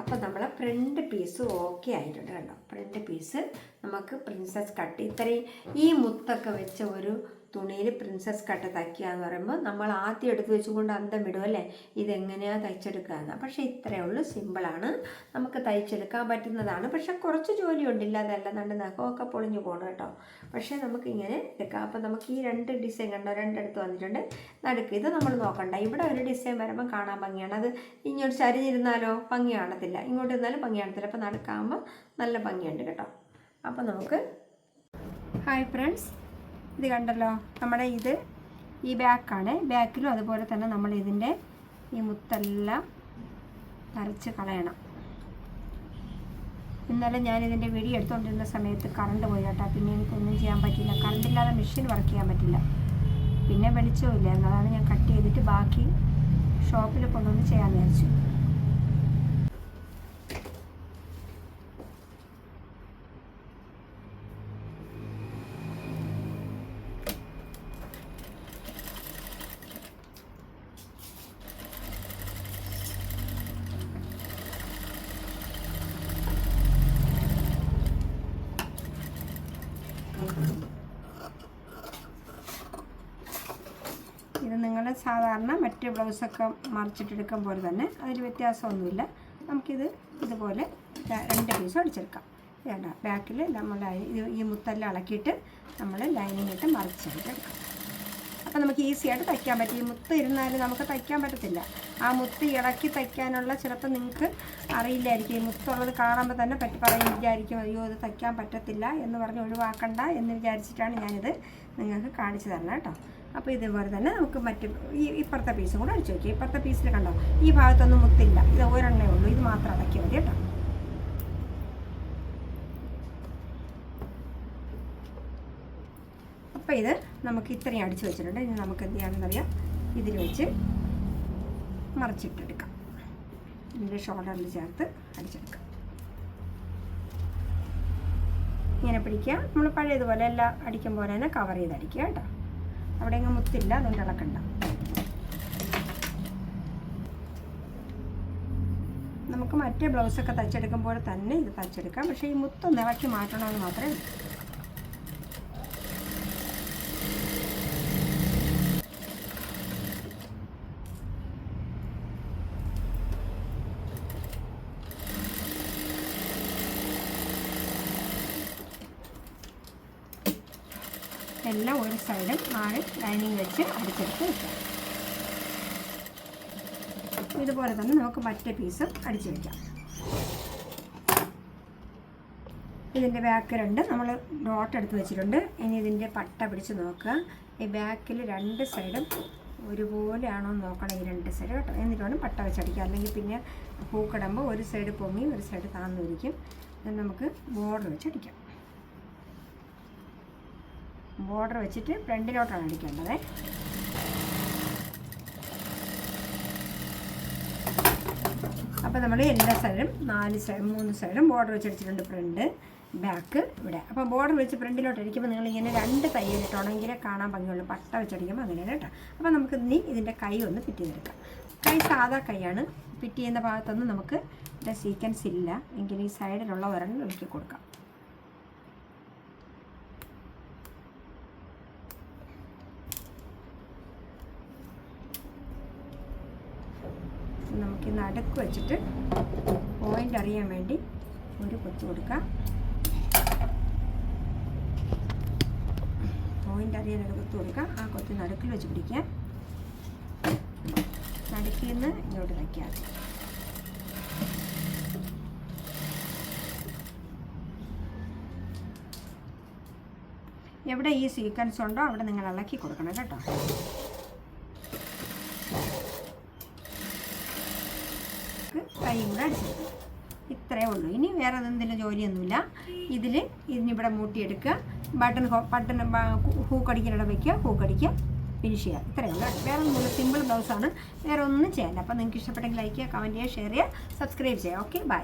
അപ്പോൾ നമ്മളെ ഫ്രണ്ട് പീസ് ഓക്കെ ആയിട്ടുണ്ട് കണ്ടോ. ഫ്രണ്ട് പീസ് നമുക്ക് പ്രിൻസസ് കട്ട്, ഇത്രയും ഈ മുത്തൊക്കെ വെച്ച ഒരു തുണിയിൽ പ്രിൻസസ് കട്ട് തയ്ക്കുക എന്ന് പറയുമ്പോൾ നമ്മൾ ആദ്യം എടുത്ത് വെച്ചുകൊണ്ട് അന്തം വിടും അല്ലേ, ഇതെങ്ങനെയാണ് തയ്ച്ചെടുക്കുക. പക്ഷേ ഇത്രയേ ഉള്ളൂ, സിമ്പിളാണ്, നമുക്ക് തയ്ച്ചെടുക്കാൻ പറ്റുന്നതാണ്. പക്ഷേ കുറച്ച് ജോലിയുണ്ട്, ഇല്ലാതല്ല, നല്ല നഖമൊക്കെ പൊളിഞ്ഞു പോകണം കേട്ടോ. പക്ഷേ നമുക്കിങ്ങനെ എടുക്കാം. അപ്പോൾ നമുക്ക് ഈ 2 ഡിസൈൻ കണ്ടോ, 2 എടുത്ത് വന്നിട്ടുണ്ട്. നടുക്ക് ഇത് നമ്മൾ നോക്കണ്ട, ഇവിടെ ഒരു ഡിസൈൻ വരുമ്പോൾ കാണാൻ ഭംഗിയാണ്. അത് ഇങ്ങോട്ട് ചരിഞ്ഞിരുന്നാലോ ഭംഗി കാണത്തില്ല, ഇങ്ങോട്ട് ഇരുന്നാലും ഭംഗി കാണത്തില്ല. അപ്പോൾ നടുക്കാകുമ്പോൾ നല്ല ഭംഗിയുണ്ട് കേട്ടോ. അപ്പോൾ നമുക്ക് ഹായ് ഫ്രണ്ട്സ്, ഇത് കണ്ടല്ലോ, നമ്മുടെ ഇത് ഈ ബാക്കാണ്. ബാക്കിലും അതുപോലെ തന്നെ നമ്മൾ ഇതിൻ്റെ ഈ മുത്തെല്ലാം വരച്ച് കളയണം. ഇന്നലെ ഞാനിതിൻ്റെ വീഡിയോ എടുത്തുകൊണ്ടിരുന്ന സമയത്ത് കറണ്ട് പോയി കേട്ടോ. പിന്നെ എനിക്കൊന്നും ചെയ്യാൻ പറ്റില്ല, കറണ്ടില്ലാതെ മെഷീൻ വർക്ക് ചെയ്യാൻ പറ്റില്ല. പിന്നെ വെളിച്ചമില്ല, എന്നതാണ് ഞാൻ കട്ട് ചെയ്തിട്ട് ബാക്കി ഷോപ്പിൽ കൊണ്ടുവന്ന് ചെയ്യാമെന്ന് വിചാരിച്ചു. ഇത് നിങ്ങൾ സാധാരണ മറ്റ് ബ്ലൗസൊക്കെ മറിച്ചിട്ടെടുക്കും പോലെ തന്നെ, അതിൽ വ്യത്യാസമൊന്നുമില്ല. നമുക്കിത് ഇതുപോലെ 2 പീസും അടിച്ചെടുക്കാം. വേണ്ട, ബാക്കിൽ നമ്മൾ ഈ മുത്തെല്ലാം ഇളക്കിയിട്ട് നമ്മൾ ലൈനിങ് ഇട്ട് മറിച്ചെടുക്കാം. അപ്പോൾ നമുക്ക് ഈസി ആയിട്ട് തയ്ക്കാൻ പറ്റും. ഈ മുത്ത് ഇരുന്നാലും നമുക്ക് തയ്ക്കാൻ പറ്റത്തില്ല. ആ മുത്ത് ഇളക്കി തയ്ക്കാനുള്ള ചിലപ്പോൾ നിങ്ങൾക്ക് അറിയില്ലായിരിക്കും. ഈ മുത്തുള്ളത് കാണുമ്പോൾ തന്നെ വിചാരിക്കും അയ്യോ ഇത് തയ്ക്കാൻ പറ്റത്തില്ല എന്ന് പറഞ്ഞ് ഒഴിവാക്കണ്ട എന്ന് വിചാരിച്ചിട്ടാണ് ഞാനിത് നിങ്ങൾക്ക് കാണിച്ചു തരണം കേട്ടോ. അപ്പോൾ ഇതുപോലെ തന്നെ നമുക്ക് ഇപ്പുറത്തെ പീസും കൂടെ അടിച്ചു നോക്കി. ഇപ്പുറത്തെ പീസിൽ കണ്ടോ, ഈ ഭാഗത്തൊന്നും മുത്തില്ല, ഇത് ഒരെണ്ണേ ഉള്ളൂ. ഇത് മാത്രം അടക്കിയാൽ മതി കേട്ടോ. അപ്പോൾ ഇത് നമുക്ക് ഇത്രയും അടിച്ചു വെച്ചിട്ടുണ്ട്. ഇനി നമുക്ക് എന്ത് ചെയ്യാമെന്നറിയാം, ഇതിൽ വെച്ച് മറിച്ചിട്ടെടുക്കാം. ഇതിൻ്റെ ഷോൾഡറിൽ ചേർത്ത് അടിച്ചെടുക്കാം. ഇങ്ങനെ പിടിക്കുക. നമ്മൾ പഴയതുപോലെ എല്ലാം അടിക്കും പോലെ തന്നെ കവർ ചെയ്ത് അടിക്കുക കേട്ടോ. അവിടെ എങ്ങും മുത്തില്ല, അതുകൊണ്ട് ഇളക്കണ്ട. നമുക്ക് മറ്റേ ബ്ലൗസൊക്കെ തയ്ച്ചെടുക്കുമ്പോൾ തന്നെ ഇത് തയ്ച്ചെടുക്കാം. പക്ഷേ ഈ മുത്തൊന്ന് ഇളക്കി മാറ്റണമെന്ന് മാത്രമേ ഉള്ളൂ. എല്ലാം ഒരു സൈഡും 4 ലൈനിങ് വെച്ച് അടിച്ചെടുത്ത് വയ്ക്കാം. ഇതുപോലെ തന്നെ നമുക്ക് മറ്റേ പീസും അടിച്ചു വയ്ക്കാം. ഇതിൻ്റെ ബാക്ക് 2 നമ്മൾ ഡോട്ട് എടുത്ത് വെച്ചിട്ടുണ്ട്. ഇനി ഇതിൻ്റെ പട്ട പിടിച്ച് നോക്കുക. ഈ ബാക്കിൽ 2 സൈഡും ഒരുപോലെയാണോ എന്ന് നോക്കണം, ഈ 2 സൈഡ് കേട്ടോ. എന്നിട്ട് വേണം പട്ട വെച്ചടിക്കുക. അല്ലെങ്കിൽ പിന്നെ പൂക്കിടുമ്പോൾ ഒരു സൈഡ് പൊങ്ങി ഒരു സൈഡ് താന്നിരിക്കും. നമുക്ക് ബോർഡർ വെച്ചടിക്കാം. ബോർഡർ വെച്ചിട്ട് ഫ്രണ്ടിലോട്ടാണ് അടിക്കേണ്ടത്. അപ്പോൾ നമ്മൾ എല്ലാ സൈഡും 3 സൈഡും ബോർഡർ വെച്ചടിച്ചിട്ടുണ്ട്. ഫ്രണ്ട് ബാക്ക് ഇവിടെ. അപ്പോൾ ബോർഡർ വെച്ച് ഫ്രണ്ടിലോട്ട് അടിക്കുമ്പോൾ നിങ്ങളിങ്ങനെ 2 തയ്യലിട്ടുണ്ടെങ്കിലേ കാണാൻ ഭംഗിയുള്ളൂ. പട്ട വെച്ചടിക്കുമ്പോൾ അങ്ങനെയാണ് കേട്ടോ. അപ്പോൾ നമുക്ക് ഇനി ഇതിൻ്റെ കൈ ഒന്ന് ഫിറ്റ് ചെയ്തെടുക്കാം. കൈ സാധാ കൈയാണ്. ഫിറ്റ് ചെയ്യുന്ന ഭാഗത്തൊന്നും നമുക്ക് ഇവിടെ സീക്വൻസ് ഇല്ല. എങ്കിൽ ഈ സൈഡിലുള്ള ഒരെണ്ണം ഒതുക്കി കൊടുക്കാം. നമുക്ക് നടുക്ക് വെച്ചിട്ട് പോയിൻ്റ് അറിയാൻ വേണ്ടി ഒരു കൊത്ത് കൊടുക്കാം. പോയിൻ്റ് അറിയാൻ ഒരു കൊത്ത് കൊടുക്കാം. ആ കൊത്ത് നടുക്കിൽ വെച്ച് പിടിക്കാം. നടുക്കിൽ നിന്ന് ഇങ്ങോട്ട് വയ്ക്കാം. എവിടെ ഈ സീക്വൻസ് ഉണ്ടോ അവിടെ നിങ്ങൾ ഇളക്കി കൊടുക്കണം കേട്ടോ. കൈയും കൂടെ അടിച്ചെടുക്കുക. ഇത്രയേ ഉള്ളൂ. ഇനി വേറെ എന്തെങ്കിലും ജോലിയൊന്നുമില്ല. ഇതിനിവിടെ മൂട്ടിയെടുക്കുക. ബട്ടൺ ഹൂക്കടിക്കാനിട വയ്ക്കുക, ഹൂക്കടിക്കുക, ഫിനിഷ് ചെയ്യുക. ഇത്രയേ ഉള്ളൂ. വേറെ ഒന്നുമില്ല, സിമ്പിൾ ബ്ലൗസാണ്. വേറെ ഒന്നും ചെയ്യാനില്ല. അപ്പോൾ നിങ്ങൾക്ക് ഇഷ്ടപ്പെട്ടെങ്കിൽ ലൈക്ക് ചെയ്യുക, കമൻറ്റ് ചെയ്യുക, ഷെയർ ചെയ്യുക, സബ്സ്ക്രൈബ് ചെയ്യുക. Okay, by.